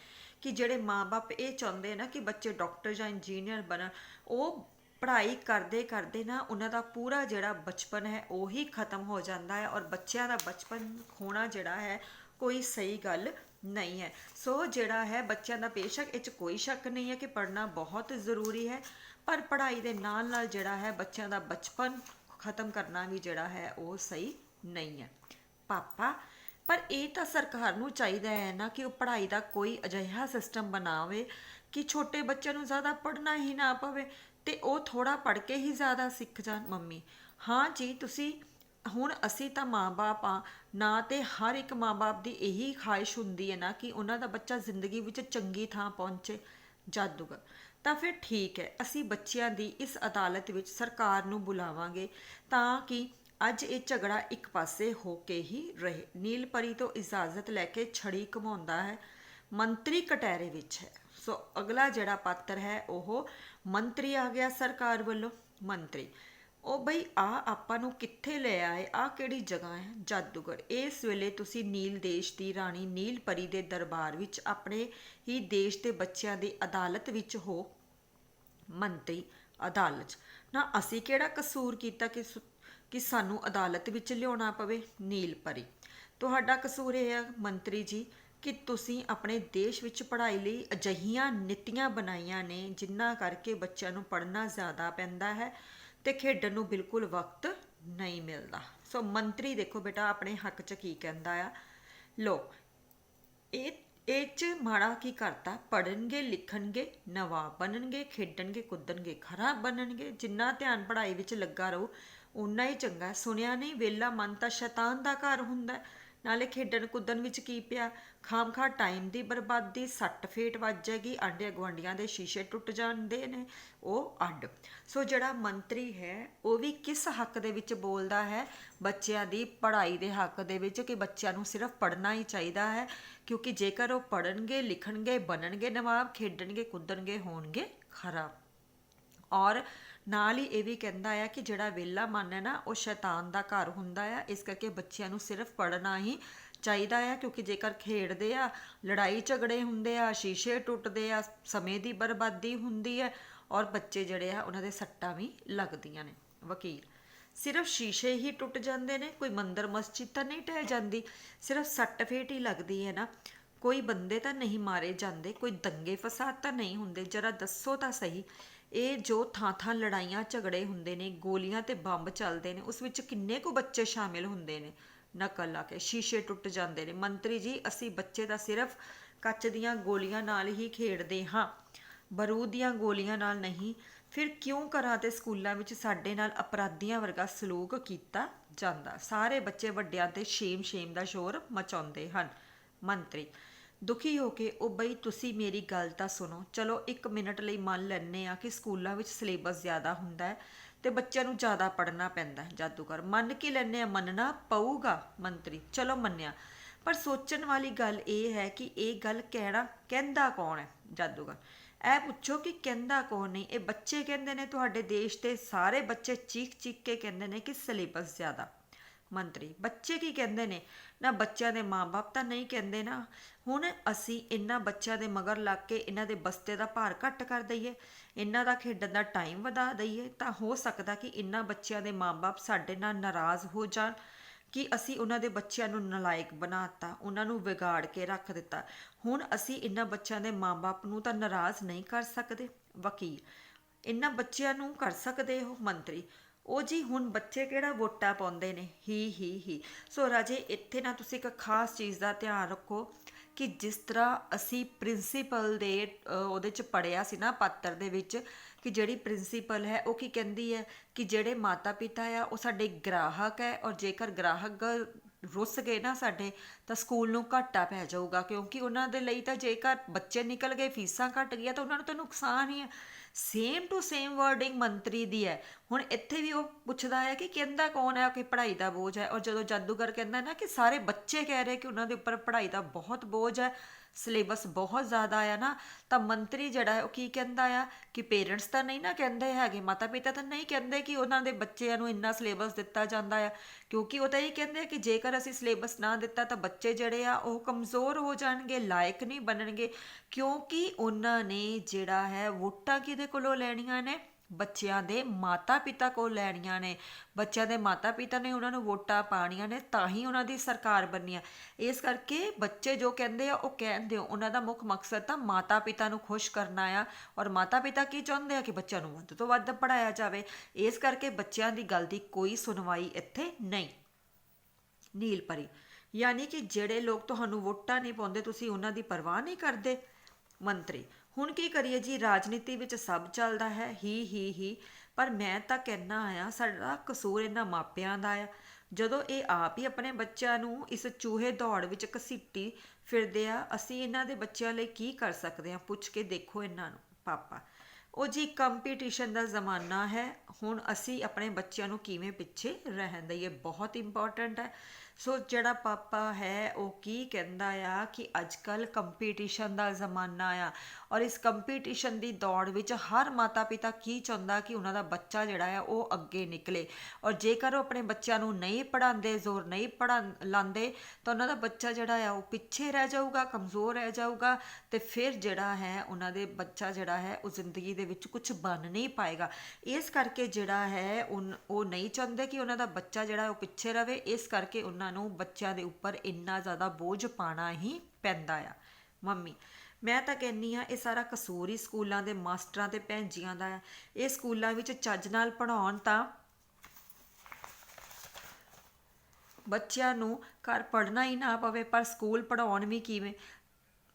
ਕਿ ਜਿਹੜੇ ਮਾਂ-ਬਾਪ ਇਹ ਚਾਹੁੰਦੇ ਨਾ ਕਿ ਬੱਚੇ ਡਾਕਟਰ ਜਾਂ ਇੰਜੀਨੀਅਰ ਬਣਨ, ਉਹ ਪੜ੍ਹਾਈ ਕਰਦੇ ਕਰਦੇ ਨਾ ਉਹਨਾਂ ਦਾ ਪੂਰਾ ਜਿਹੜਾ ਬਚਪਨ ਹੈ ਉਹੀ ਖਤਮ ਹੋ ਜਾਂਦਾ ਹੈ ਔਰ ਬੱਚਿਆਂ ਦਾ ਬਚਪਨ ਖੋਣਾ ਜਿਹੜਾ ਹੈ ਕੋਈ ਸਹੀ ਗੱਲ ਨਹੀਂ ਹੈ। ਸੋ ਜਿਹੜਾ ਹੈ ਬੱਚਿਆਂ ਦਾ ਬੇਸ਼ੱਕ ਇਹ 'ਚ ਕੋਈ ਸ਼ੱਕ ਨਹੀਂ ਹੈ ਕਿ ਪੜ੍ਹਨਾ ਬਹੁਤ ਜ਼ਰੂਰੀ ਹੈ, ਪਰ ਪੜ੍ਹਾਈ ਦੇ ਨਾਲ ਨਾਲ ਜਿਹੜਾ ਹੈ ਬੱਚਿਆਂ ਦਾ ਬਚਪਨ ਖਤਮ ਕਰਨਾ ਵੀ ਜਿਹੜਾ ਹੈ ਉਹ ਸਹੀ ਨਹੀਂ ਹੈ। ਪਾਪਾ, ਪਰ ਇਹ ਤਾਂ ਸਰਕਾਰ ਨੂੰ ਚਾਹੀਦਾ ਹੈ ਨਾ ਕਿ ਉਹ ਪੜ੍ਹਾਈ ਦਾ ਕੋਈ ਅਜਿਹਾ ਸਿਸਟਮ ਬਣਾਵੇ ਕਿ ਛੋਟੇ ਬੱਚਿਆਂ ਨੂੰ ਜ਼ਿਆਦਾ ਪੜ੍ਹਨਾ ਹੀ ਨਾ ਪਵੇ ਤੇ ਉਹ ਥੋੜ੍ਹਾ ਪੜ੍ਹ ਕੇ ਹੀ ਜ਼ਿਆਦਾ ਸਿੱਖ ਜਾਣ। ਮੰਮੀ, ਹਾਂ ਜੀ, ਤੁਸੀਂ ਹੁਣ ਅਸੀਂ ਤਾਂ ਮਾਂ-ਬਾਪ ਆ ਨਾ, ਤੇ ਹਰ ਇੱਕ ਮਾਂ-ਬਾਪ ਦੀ ਇਹੀ ਖਾਹਿਸ਼ ਹੁੰਦੀ ਹੈ ਨਾ ਕਿ ਉਹਨਾਂ ਦਾ ਬੱਚਾ ਜ਼ਿੰਦਗੀ ਵਿੱਚ ਚੰਗੀ ਥਾਂ ਪਹੁੰਚੇ। ਜਾਦੂਗਰ, ਤਾਂ ਫਿਰ ਠੀਕ ਹੈ, ਅਸੀਂ ਬੱਚਿਆਂ ਦੀ ਇਸ ਅਦਾਲਤ ਵਿੱਚ ਸਰਕਾਰ ਨੂੰ ਬੁਲਾਵਾਂਗੇ ਤਾਂ ਕਿ ਅੱਜ ਇਹ ਝਗੜਾ ਇੱਕ ਪਾਸੇ ਹੋ ਕੇ ਹੀ ਰਹੇ। ਨੀਲਪਰੀ ਤੋਂ ਇਜਾਜ਼ਤ ਲੈ ਕੇ ਛੜੀ ਘੁਮਾਉਂਦਾ ਹੈ। ਮੰਤਰੀ ਕਟਹਿਰੇ ਵਿੱਚ ਹੈ। ਸੋ ਅਗਲਾ ਜਿਹੜਾ ਪਾਤਰ ਹੈ ਉਹ ਮੰਤਰੀ ਆ ਗਿਆ ਸਰਕਾਰ ਵੱਲੋਂ। ਮੰਤਰੀ, ਉਹ ਬਈ ਆ ਆਪਾਂ ਨੂੰ ਕਿੱਥੇ ਲੈ ਆਏ, ਆ ਕਿਹੜੀ ਜਗ੍ਹਾ ਹੈ? ਜਾਦੂਗਰ, ਇਸ ਵੇਲੇ ਤੁਸੀਂ ਨੀਲ ਦੇਸ਼ ਦੀ ਰਾਣੀ ਨੀਲਪਰੀ ਦੇ ਦਰਬਾਰ ਵਿੱਚ ਆਪਣੇ ਹੀ ਦੇਸ਼ ਦੇ ਬੱਚਿਆਂ ਦੀ ਅਦਾਲਤ ਵਿੱਚ ਹੋ। ਮੰਤਰੀ, ਅਦਾਲਤ ਨਾ, ਅਸੀਂ ਕਿਹੜਾ ਕਸੂਰ ਕੀਤਾ ਕਿ ਸਾਨੂੰ ਅਦਾਲਤ ਵਿੱਚ ਲਿਆਉਣਾ ਪਵੇ? ਨੀਲਪਰੀ, ਤੁਹਾਡਾ ਕਸੂਰ ਇਹ ਹੈ ਮੰਤਰੀ ਜੀ ਕਿ ਤੁਸੀਂ ਆਪਣੇ ਦੇਸ਼ ਵਿੱਚ ਪੜ੍ਹਾਈ ਲਈ ਅਜਿਹੀਆਂ ਨੀਤੀਆਂ ਬਣਾਈਆਂ ਨੇ ਜਿਨ੍ਹਾਂ ਕਰਕੇ ਬੱਚਿਆਂ ਨੂੰ ਪੜ੍ਹਨਾ ਜ਼ਿਆਦਾ ਪੈਂਦਾ ਹੈ ਤੇ ਖੇਡਣ ਨੂੰ ਬਿਲਕੁਲ ਵਕਤ ਨਹੀਂ ਮਿਲਦਾ। ਸੋ ਮੰਤਰੀ ਦੇਖੋ ਬੇਟਾ ਆਪਣੇ ਹੱਕ 'ਚ ਕੀ ਕਹਿੰਦਾ ਆ। ਲੋ, ਇਹ 'ਚ ਮਾੜਾ ਕੀ ਕਰਤਾ? ਪੜ੍ਹਨਗੇ, ਲਿਖਣਗੇ, ਨਵਾਬ ਬਣਨਗੇ, ਖੇਡਣਗੇ, ਕੁੱਦਣਗੇ, ਖਰਾਬ ਬਣਨਗੇ। ਜਿੰਨਾ ਧਿਆਨ ਪੜ੍ਹਾਈ ਵਿੱਚ ਲੱਗਾ ਰਹੋ ਓਨਾ ਹੀ ਚੰਗਾ। ਸੁਣਿਆ ਨਹੀਂ ਵਿਹਲਾ ਮਨ ਤਾਂ ਸ਼ੈਤਾਨ ਦਾ ਘਰ ਹੁੰਦਾ। ਨਾਲੇ ਖੇਡਣ ਕੁੱਦਣ ਵਿੱਚ ਕੀ ਪਿਆ? ਖਾਮਖਾ ਟਾਈਮ ਦੀ ਬਰਬਾਦੀ, ਸੱਟ ਫੇਟ ਵੱਜ ਜਾਏਗੀ, ਆਂਢੇ ਗੁਆਂਢੀਆਂ ਦੇ ਸ਼ੀਸ਼ੇ ਟੁੱਟ ਜਾਂਦੇ ਨੇ, ਉਹ ਅੱਡ। ਸੋ ਜਿਹੜਾ ਮੰਤਰੀ ਹੈ ਉਹ ਵੀ ਕਿਸ ਹੱਕ ਦੇ ਵਿੱਚ ਬੋਲਦਾ ਹੈ? ਬੱਚਿਆਂ ਦੀ ਪੜ੍ਹਾਈ ਦੇ ਹੱਕ ਦੇ ਵਿੱਚ ਕਿ ਬੱਚਿਆਂ ਨੂੰ ਸਿਰਫ ਪੜ੍ਹਨਾ ਹੀ ਚਾਹੀਦਾ ਹੈ ਕਿਉਂਕਿ ਜੇਕਰ ਉਹ ਪੜ੍ਹਨਗੇ, ਲਿਖਣਗੇ, ਬਣਨਗੇ ਨਵਾਬ, ਖੇਡਣਗੇ, ਕੁੱਦਣਗੇ, ਹੋਣਗੇ ਖਰਾਬ। ਔਰ ਨਾਲ ਹੀ ਇਹ ਵੀ ਕਹਿੰਦਾ ਆ ਕਿ ਜਿਹੜਾ ਵਿਹਲਾ ਮਨ ਹੈ ਨਾ ਉਹ ਸ਼ੈਤਾਨ ਦਾ ਘਰ ਹੁੰਦਾ ਆ। ਇਸ ਕਰਕੇ ਬੱਚਿਆਂ ਨੂੰ ਸਿਰਫ ਪੜ੍ਹਨਾ ਹੀ ਚਾਹੀਦਾ ਆ ਕਿਉਂਕਿ ਜੇਕਰ ਖੇਡਦੇ ਆ, ਲੜਾਈ ਝਗੜੇ ਹੁੰਦੇ ਆ, ਸ਼ੀਸ਼ੇ ਟੁੱਟਦੇ ਆ, ਸਮੇਂ ਦੀ ਬਰਬਾਦੀ ਹੁੰਦੀ ਹੈ ਔਰ ਬੱਚੇ ਜਿਹੜੇ ਆ ਉਹਨਾਂ ਦੇ ਸੱਟਾਂ ਵੀ ਲੱਗਦੀਆਂ ਨੇ। ਵਕੀਲ, ਸਿਰਫ ਸ਼ੀਸ਼ੇ ਹੀ ਟੁੱਟ ਜਾਂਦੇ ਨੇ, ਕੋਈ ਮੰਦਰ ਮਸਜਿਦ ਤਾਂ ਨਹੀਂ ਢਹਿ ਜਾਂਦੀ, ਸਿਰਫ ਸੱਟ ਫੇਟ ਹੀ ਲੱਗਦੀ ਹੈ ਨਾ, ਕੋਈ ਬੰਦੇ ਤਾਂ ਨਹੀਂ ਮਾਰੇ ਜਾਂਦੇ, ਕੋਈ ਦੰਗੇ ਫਸਾਦ ਤਾਂ ਨਹੀਂ ਹੁੰਦੇ? ਜਰਾ ਦੱਸੋ ਤਾਂ ਸਹੀ, ਇਹ ਜੋ ਥਾਂ ਥਾਂ ਲੜਾਈਆਂ ਝਗੜੇ ਹੁੰਦੇ ਨੇ, ਗੋਲੀਆਂ ਤੇ ਬੰਬ ਚੱਲਦੇ ਨੇ, ਉਸ ਵਿੱਚ ਕਿੰਨੇ ਕੁ ਬੱਚੇ ਸ਼ਾਮਿਲ ਹੁੰਦੇ ਨੇ? ਨਕਲ ਲਾ ਕੇ ਸ਼ੀਸ਼ੇ ਟੁੱਟ ਜਾਂਦੇ ਨੇ। ਮੰਤਰੀ ਜੀ, ਅਸੀਂ ਬੱਚੇ ਤਾਂ ਸਿਰਫ ਕੱਚ ਦੀਆਂ ਗੋਲੀਆਂ ਨਾਲ ਹੀ ਖੇਡਦੇ ਹਾਂ, ਬਰੂਦ ਦੀਆਂ ਗੋਲੀਆਂ ਨਾਲ ਨਹੀਂ। ਫਿਰ ਕਿਉਂ ਘਰਾਂ ਤੇ ਸਕੂਲਾਂ ਵਿੱਚ ਸਾਡੇ ਨਾਲ ਅਪਰਾਧੀਆਂ ਵਰਗਾ ਸਲੂਕ ਕੀਤਾ ਜਾਂਦਾ? ਸਾਰੇ ਬੱਚੇ ਵੱਡਿਆਂ ਤੇ ਸ਼ੇਮ ਸ਼ੇਮ ਦਾ ਸ਼ੋਰ ਮਚਾਉਂਦੇ ਹਨ। ਮੰਤਰੀ, ਦੁਖੀ ਹੋ ਕੇ, ਉਹ ਬਈ ਤੁਸੀਂ ਮੇਰੀ ਗੱਲ ਤਾਂ ਸੁਣੋ। ਚਲੋ 1 ਮਿੰਟ ਲਈ ਮੰਨ ਲੈਂਦੇ ਆ ਕਿ ਸਕੂਲਾਂ ਵਿੱਚ ਸਿਲੇਬਸ ਜ਼ਿਆਦਾ ਹੁੰਦਾ ਹੈ ਤੇ ਬੱਚਿਆਂ ਨੂੰ ਜ਼ਿਆਦਾ ਪੜ੍ਹਨਾ ਪੈਂਦਾ ਹੈ। ਜਾਦੂਗਰ, ਮੰਨ ਕੇ ਲੈਂਦੇ ਆ, ਮੰਨਣਾ ਪਊਗਾ। ਮੰਤਰੀ, ਚਲੋ ਮੰਨਿਆ, ਪਰ ਸੋਚਣ ਵਾਲੀ ਗੱਲ ਇਹ ਹੈ ਕਿ ਇਹ ਗੱਲ ਕਹਿੰਦਾ ਕੌਣ ਹੈ? ਜਾਦੂਗਰ, ਇਹ ਪੁੱਛੋ ਕਿ ਕਹਿੰਦਾ ਕੌਣ ਨਹੀਂ। ਇਹ ਬੱਚੇ ਕਹਿੰਦੇ ਨੇ, ਤੁਹਾਡੇ ਦੇਸ਼ ਦੇ ਸਾਰੇ ਬੱਚੇ ਚੀਖ ਚੀਖ ਕੇ ਕਹਿੰਦੇ ਨੇ ਕਿ ਸਿਲੇਬਸ ਜ਼ਿਆਦਾ। ਮੰਤਰੀ, ਬੱਚੇ ਕੀ ਕਹਿੰਦੇ ਨੇ ਨਾ? ਬੱਚਿਆਂ ਦੇ ਮਾਂ-ਬਾਪ ਤਾਂ ਨਹੀਂ ਕਹਿੰਦੇ ਨਾ। ਹੁਣ ਅਸੀਂ ਇਹਨਾਂ ਬੱਚਿਆਂ ਦੇ ਮਗਰ ਲੱਗ ਕੇ ਇਹਨਾਂ ਦੇ ਬਸਤੇ ਦਾ ਭਾਰ ਘੱਟ ਕਰ ਦਈਏ, ਇਹਨਾਂ ਦਾ ਖੇਡਣ ਦਾ ਟਾਈਮ ਵਧਾ ਦਈਏ ਤਾਂ ਹੋ ਸਕਦਾ ਕਿ ਇਹਨਾਂ ਬੱਚਿਆਂ ਦੇ ਮਾਂ-ਬਾਪ ਸਾਡੇ ਨਾਲ ਨਾਰਾਜ਼ ਹੋ ਜਾਣ ਕਿ ਅਸੀਂ ਉਹਨਾਂ ਦੇ ਬੱਚਿਆਂ ਨੂੰ ਨਲਾਇਕ ਬਣਾਤਾ, ਉਹਨਾਂ ਨੂੰ ਵਿਗਾੜ ਕੇ ਰੱਖ ਦਿੱਤਾ। ਹੁਣ ਅਸੀਂ ਇਹਨਾਂ ਬੱਚਿਆਂ ਦੇ ਮਾਂ-ਬਾਪ ਨੂੰ ਤਾਂ ਨਾਰਾਜ਼ ਨਹੀਂ ਕਰ ਸਕਦੇ ਵਕੀਲ, ਇਹਨਾਂ ਬੱਚਿਆਂ ਨੂੰ ਕਰ ਸਕਦੇ ਹੋ ਮੰਤਰੀ। ਉਹ ਜੀ ਹੁਣ ਬੱਚੇ ਕਿਹੜਾ ਵੋਟਾਂ ਪਾਉਂਦੇ ਨੇ, ਹੀ। ਸੋ ਰਾਜੇ ਇੱਥੇ ਨਾ ਤੁਸੀਂ ਇੱਕ ਖਾਸ ਚੀਜ਼ ਦਾ ਧਿਆਨ ਰੱਖੋ ਕਿ ਜਿਸ ਤਰ੍ਹਾਂ ਅਸੀਂ ਪ੍ਰਿੰਸੀਪਲ ਦੇ ਉਹਦੇ 'ਚ ਪੜ੍ਹਿਆ ਸੀ ਨਾ ਪਾਤਰ ਦੇ ਵਿੱਚ, ਕਿ ਜਿਹੜੀ ਪ੍ਰਿੰਸੀਪਲ ਹੈ ਉਹ ਕੀ ਕਹਿੰਦੀ ਹੈ ਕਿ ਜਿਹੜੇ ਮਾਤਾ ਪਿਤਾ ਆ ਉਹ ਸਾਡੇ ਗ੍ਰਾਹਕ ਹੈ, ਔਰ ਜੇਕਰ ਗ੍ਰਾਹਕ ਰੁੱਸ ਗਏ ਨਾ ਸਾਡੇ, ਤਾਂ ਸਕੂਲ ਨੂੰ ਘਾਟਾ ਪੈ ਜਾਊਗਾ, ਕਿਉਂਕਿ ਉਹਨਾਂ ਦੇ ਲਈ ਤਾਂ ਜੇਕਰ ਬੱਚੇ ਨਿਕਲ ਗਏ, ਫੀਸਾਂ ਘੱਟ ਗਈਆਂ, ਤਾਂ ਉਹਨਾਂ ਨੂੰ ਤਾਂ ਨੁਕਸਾਨ ਹੀ ਹੈ। ਸੇਮ ਟੂ ਸੇਮ ਵਰਡਿੰਗ ਮੰਤਰੀ ਦੀ ਹੈ। ਹੁਣ ਇੱਥੇ ਵੀ ਉਹ ਪੁੱਛਦਾ ਹੈ ਕਿ ਕਹਿੰਦਾ ਕੌਣ ਹੈ ਕਿ ਪੜ੍ਹਾਈ ਦਾ ਬੋਝ ਹੈ, ਔਰ ਜਦੋਂ ਜਾਦੂਗਰ ਕਹਿੰਦਾ ਨਾ ਕਿ ਸਾਰੇ ਬੱਚੇ ਕਹਿ ਰਹੇ ਕਿ ਉਹਨਾਂ ਦੇ ਉੱਪਰ ਪੜ੍ਹਾਈ ਦਾ ਬਹੁਤ ਬੋਝ ਹੈ, ਸਿਲੇਬਸ ਬਹੁਤ ਜ਼ਿਆਦਾ ਆ ਨਾ, ਤਾਂ ਮੰਤਰੀ ਜਿਹੜਾ ਹੈ ਉਹ ਕੀ ਕਹਿੰਦਾ ਆ ਕਿ ਪੇਰੈਂਟਸ ਤਾਂ ਨਹੀਂ ਨਾ ਕਹਿੰਦੇ ਹੈਗੇ, ਮਾਤਾ ਪਿਤਾ ਤਾਂ ਨਹੀਂ ਕਹਿੰਦੇ ਕਿ ਉਹਨਾਂ ਦੇ ਬੱਚਿਆਂ ਨੂੰ ਇੰਨਾ ਸਿਲੇਬਸ ਦਿੱਤਾ ਜਾਂਦਾ ਆ, ਕਿਉਂਕਿ ਉਹ ਤਾਂ ਇਹ ਕਹਿੰਦੇ ਕਿ ਜੇਕਰ ਅਸੀਂ ਸਿਲੇਬਸ ਨਾ ਦਿੱਤਾ ਤਾਂ ਬੱਚੇ ਜਿਹੜੇ ਆ ਉਹ ਕਮਜ਼ੋਰ ਹੋ ਜਾਣਗੇ, ਲਾਇਕ ਨਹੀਂ ਬਣਨਗੇ, ਕਿਉਂਕਿ ਉਹਨਾਂ ਨੇ ਜਿਹੜਾ ਹੈ ਵੋਟਾਂ ਕਿਹਦੇ ਕੋਲੋਂ ਲੈਣੀਆਂ ਨੇ, ਬੱਚਿਆਂ ਦੇ ਮਾਤਾ ਪਿਤਾ ਕੋਲ ਲੈਣੀਆਂ ਨੇ। ਬੱਚਿਆਂ ਦੇ ਮਾਤਾ ਪਿਤਾ ਨੇ ਉਹਨਾਂ ਨੂੰ ਵੋਟਾਂ ਪਾਣੀਆਂ ਨੇ, ਤਾਂ ਹੀ ਉਹਨਾਂ ਦੀ ਸਰਕਾਰ ਬਣਨੀ ਆ। ਇਸ ਕਰਕੇ ਬੱਚੇ ਜੋ ਕਹਿੰਦੇ ਆ ਉਹ ਕਹਿੰਦੇ ਹੋ, ਉਹਨਾਂ ਦਾ ਮੁੱਖ ਮਕਸਦ ਤਾਂ ਮਾਤਾ ਪਿਤਾ ਨੂੰ ਖੁਸ਼ ਕਰਨਾ ਆ, ਔਰ ਮਾਤਾ ਪਿਤਾ ਕੀ ਚਾਹੁੰਦੇ ਆ ਕਿ ਬੱਚਿਆਂ ਨੂੰ ਵੱਧ ਤੋਂ ਵੱਧ ਪੜ੍ਹਾਇਆ ਜਾਵੇ। ਇਸ ਕਰਕੇ ਬੱਚਿਆਂ ਦੀ ਗੱਲ ਦੀ ਕੋਈ ਸੁਣਵਾਈ ਇੱਥੇ ਨਹੀਂ। ਨੀਲ ਪਰੀ ਯਾਨੀ ਕਿ ਜਿਹੜੇ ਲੋਕ ਤੁਹਾਨੂੰ ਵੋਟਾਂ ਨਹੀਂ ਪਾਉਂਦੇ ਤੁਸੀਂ ਉਹਨਾਂ ਦੀ ਪਰਵਾਹ ਨਹੀਂ ਕਰਦੇ। ਮੰਤਰੀ ਹੁਣ ਕੀ ਕਰੀਏ ਜੀ, ਰਾਜਨੀਤੀ ਵਿੱਚ ਸਭ ਚੱਲਦਾ ਹੈ, ਹੀ ਪਰ ਮੈਂ ਤਾਂ ਕਹਿਣਾ ਆ ਸਾਡਾ ਕਸੂਰ ਇਹਨਾਂ ਮਾਪਿਆਂ ਦਾ ਆ, ਜਦੋਂ ਇਹ ਆਪ ਹੀ ਆਪਣੇ ਬੱਚਿਆਂ ਨੂੰ ਇਸ ਚੂਹੇ ਦੌੜ ਵਿੱਚ ਘਸੀਟੀ ਫਿਰਦੇ ਆ। ਅਸੀਂ ਇਹਨਾਂ ਦੇ ਬੱਚਿਆਂ ਲਈ ਕੀ ਕਰ ਸਕਦੇ ਹਾਂ, ਪੁੱਛ ਕੇ ਦੇਖੋ ਇਹਨਾਂ ਨੂੰ ਪਾਪਾ। ਉਹ ਜੀ ਕੰਪੀਟੀਸ਼ਨ ਦਾ ਜ਼ਮਾਨਾ ਹੈ, ਹੁਣ ਅਸੀਂ ਆਪਣੇ ਬੱਚਿਆਂ ਨੂੰ ਕਿਵੇਂ ਪਿੱਛੇ ਰਹਿਣ ਦਈਏ, ਬਹੁਤ ਇੰਪੋਰਟੈਂਟ ਹੈ। ਸੋ ਜਿਹੜਾ ਪਾਪਾ ਹੈ ਉਹ ਕੀ ਕਹਿੰਦਾ ਆ ਕਿ ਅੱਜ ਕੱਲ੍ਹ ਕੰਪੀਟੀਸ਼ਨ ਦਾ ਜ਼ਮਾਨਾ ਆ, ਔਰ ਇਸ ਕੰਪੀਟੀਸ਼ਨ ਦੀ ਦੌੜ ਵਿੱਚ ਹਰ ਮਾਤਾ ਪਿਤਾ ਕੀ ਚਾਹੁੰਦਾ ਕਿ ਉਹਨਾਂ ਦਾ ਬੱਚਾ ਜਿਹੜਾ ਆ ਉਹ ਅੱਗੇ ਨਿਕਲੇ, ਔਰ ਜੇਕਰ ਉਹ ਆਪਣੇ ਬੱਚਿਆਂ ਨੂੰ ਨਹੀਂ ਪੜ੍ਹਾਉਂਦੇ, ਜ਼ੋਰ ਨਹੀਂ ਲਾਉਂਦੇ, ਤਾਂ ਉਹਨਾਂ ਦਾ ਬੱਚਾ ਜਿਹੜਾ ਆ ਉਹ ਪਿੱਛੇ ਰਹਿ ਜਾਊਗਾ, ਕਮਜ਼ੋਰ ਰਹਿ ਜਾਊਗਾ, ਅਤੇ ਫਿਰ ਜਿਹੜਾ ਹੈ ਉਹਨਾਂ ਦੇ ਬੱਚਾ ਜਿਹੜਾ ਹੈ ਉਹ ਜ਼ਿੰਦਗੀ ਦੇ ਵਿੱਚ ਕੁਝ ਬਣ ਨਹੀਂ ਪਾਏਗਾ। ਇਸ ਕਰਕੇ ਜਿਹੜਾ ਹੈ ਉਹ ਨਹੀਂ ਚਾਹੁੰਦੇ ਕਿ ਉਹਨਾਂ ਦਾ ਬੱਚਾ ਜਿਹੜਾ ਉਹ ਪਿੱਛੇ ਰਵੇ, ਇਸ ਕਰਕੇ ਉਹਨਾਂ ਨੂੰ ਬੱਚਿਆਂ ਦੇ ਉੱਪਰ ਇੰਨਾ ਜ਼ਿਆਦਾ ਬੋਝ ਪਾਉਣਾ ਹੀ ਪੈਂਦਾ ਆ। ਮੰਮੀ ਮੈਂ ਤਾਂ ਕਹਿੰਦੀ ਹਾਂ ਇਹ ਸਾਰਾ ਕਸੂਰ ਹੀ ਸਕੂਲਾਂ ਦੇ ਮਾਸਟਰਾਂ ਤੇ ਭੈਣ ਜੀਆਂ ਦਾ ਆ। ਇਹ ਸਕੂਲਾਂ ਵਿੱਚ ਚੱਜ ਨਾਲ ਪੜ੍ਹਾਉਣ ਤਾਂ ਬੱਚਿਆਂ ਨੂੰ ਘਰ ਪੜ੍ਹਨਾ ਹੀ ਨਾ ਪਵੇ, ਪਰ ਸਕੂਲ ਪੜ੍ਹਾਉਣ ਵੀ ਕਿਵੇਂ,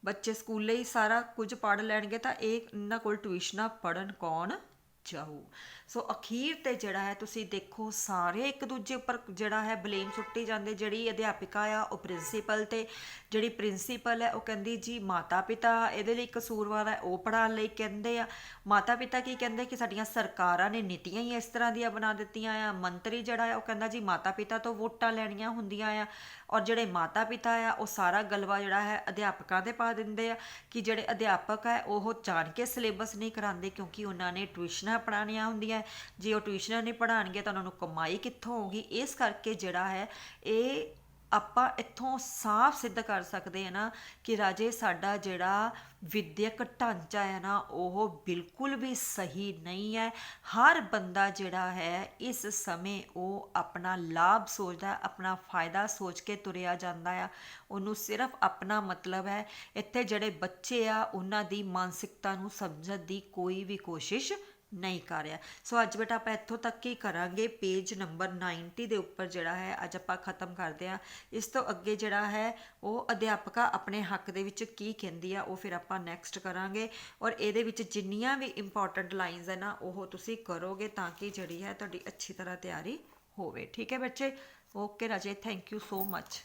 ਬੱਚੇ ਸਕੂਲੇ ਹੀ ਸਾਰਾ ਕੁਝ ਪੜ੍ਹ ਲੈਣਗੇ ਤਾਂ ਇਹ ਇਹਨਾਂ ਕੋਲ ਟਿਊਸ਼ਨਾਂ ਪੜ੍ਹਨ ਕੌਣ ਜਾਊ। ਸੋ ਅਖੀਰ ਤੇ ਜਿਹੜਾ ਹੈ ਤੁਸੀਂ ਦੇਖੋ ਸਾਰੇ ਇੱਕ ਦੂਜੇ ਉੱਪਰ ਜਿਹੜਾ ਹੈ ਬਲੇਮ ਸੁੱਟੀ ਜਾਂਦੇ। ਜਿਹੜੀ ਅਧਿਆਪਿਕਾ ਆ ਉਹ ਪ੍ਰਿੰਸੀਪਲ ਤੇ, ਜਿਹੜੀ ਪ੍ਰਿੰਸੀਪਲ ਹੈ ਉਹ ਕਹਿੰਦੀ ਜੀ ਮਾਤਾ ਪਿਤਾ ਇਹਦੇ ਲਈ ਕਸੂਰਵਾਰ ਹੈ, ਉਹ ਪੜ੍ਹਾਉਣ ਲਈ ਕਹਿੰਦੇ ਆ। ਮਾਤਾ ਪਿਤਾ ਕੀ ਕਹਿੰਦੇ ਕਿ ਸਾਡੀਆਂ ਸਰਕਾਰਾਂ ਨੇ ਨੀਤੀਆਂ ਹੀ ਇਸ ਤਰ੍ਹਾਂ ਦੀਆਂ ਬਣਾ ਦਿੱਤੀਆਂ ਆ। ਮੰਤਰੀ ਜਿਹੜਾ ਆ ਉਹ ਕਹਿੰਦਾ ਜੀ ਮਾਤਾ ਪਿਤਾ ਤੋਂ ਵੋਟਾਂ ਲੈਣੀਆਂ ਹੁੰਦੀਆਂ ਆ, ਔਰ ਜਿਹੜੇ ਮਾਤਾ ਪਿਤਾ ਆ ਉਹ ਸਾਰਾ ਗਲਵਾ ਜਿਹੜਾ ਹੈ ਅਧਿਆਪਕਾਂ 'ਤੇ ਪਾ ਦਿੰਦੇ ਆ ਕਿ ਜਿਹੜੇ ਅਧਿਆਪਕ ਹੈ ਉਹ ਜਾਣ ਕੇ ਸਿਲੇਬਸ ਨਹੀਂ ਕਰਾਉਂਦੇ, ਕਿਉਂਕਿ ਉਹਨਾਂ ਨੇ ਟਿਊਸ਼ਨਾਂ ਪੜ੍ਹਾਉਣੀਆਂ ਹੁੰਦੀਆਂ। ਜੇ ਉਹ ਟਿਊਸ਼ਨਾਂ ਨਹੀਂ ਪੜ੍ਹਾਉਣਗੇ ਤਾਂ ਉਹਨਾਂ ਨੂੰ ਕਮਾਈ ਕਿੱਥੋਂ ਹੋਊਗੀ। ਇਸ ਕਰਕੇ ਜਿਹੜਾ ਹੈ ਇਹ ਆਪਾਂ ਇੱਥੋਂ ਸਾਫ਼ ਸਿੱਧ ਕਰ ਸਕਦੇ ਹਾਂ ਨਾ ਕਿ ਰਾਜੇ ਸਾਡਾ ਜਿਹੜਾ ਵਿਦਿਅਕ ਢਾਂਚਾ ਹੈ ਨਾ ਉਹ ਬਿਲਕੁਲ ਵੀ ਸਹੀ ਨਹੀਂ ਹੈ। ਹਰ ਬੰਦਾ ਜਿਹੜਾ ਹੈ ਇਸ ਸਮੇਂ ਉਹ ਆਪਣਾ ਲਾਭ ਸੋਚਦਾ, ਆਪਣਾ ਫਾਇਦਾ ਸੋਚ ਕੇ ਤੁਰਿਆ ਜਾਂਦਾ ਆ। ਉਹਨੂੰ ਸਿਰਫ ਆਪਣਾ ਮਤਲਬ ਹੈ। ਇੱਥੇ ਜਿਹੜੇ ਬੱਚੇ ਆ ਉਹਨਾਂ ਦੀ ਮਾਨਸਿਕਤਾ ਨੂੰ ਸਮਝਣ ਦੀ ਕੋਈ ਵੀ ਕੋਸ਼ਿਸ਼ ਨਹੀਂ ਕਰ ਰਿਹਾ। ਸੋ ਅੱਜ ਬੇਟਾ ਆਪਾਂ ਇੱਥੋਂ ਤੱਕ ਹੀ ਕਰਾਂਗੇ। ਪੇਜ ਨੰਬਰ 90 ਦੇ ਉੱਪਰ ਜਿਹੜਾ ਹੈ ਅੱਜ ਆਪਾਂ ਖ਼ਤਮ ਕਰਦੇ ਹਾਂ। ਇਸ ਤੋਂ ਅੱਗੇ ਜਿਹੜਾ ਹੈ ਉਹ ਅਧਿਆਪਕਾ ਆਪਣੇ ਹੱਕ ਦੇ ਵਿੱਚ ਕੀ ਕਹਿੰਦੀ ਆ ਉਹ ਫਿਰ ਆਪਾਂ ਨੈਕਸਟ ਕਰਾਂਗੇ, ਔਰ ਇਹਦੇ ਵਿੱਚ ਜਿੰਨੀਆਂ ਵੀ ਇੰਪੋਰਟੈਂਟ ਲਾਈਨਸ ਹੈ ਨਾ ਉਹ ਤੁਸੀਂ ਕਰੋਗੇ ਤਾਂ ਕਿ ਜਿਹੜੀ ਹੈ ਤੁਹਾਡੀ ਅੱਛੀ ਤਰ੍ਹਾਂ ਤਿਆਰੀ ਹੋਵੇ। ਠੀਕ ਹੈ ਬੱਚੇ, ਓਕੇ ਰਾਜੇ, ਥੈਂਕ ਯੂ ਸੋ ਮਚ।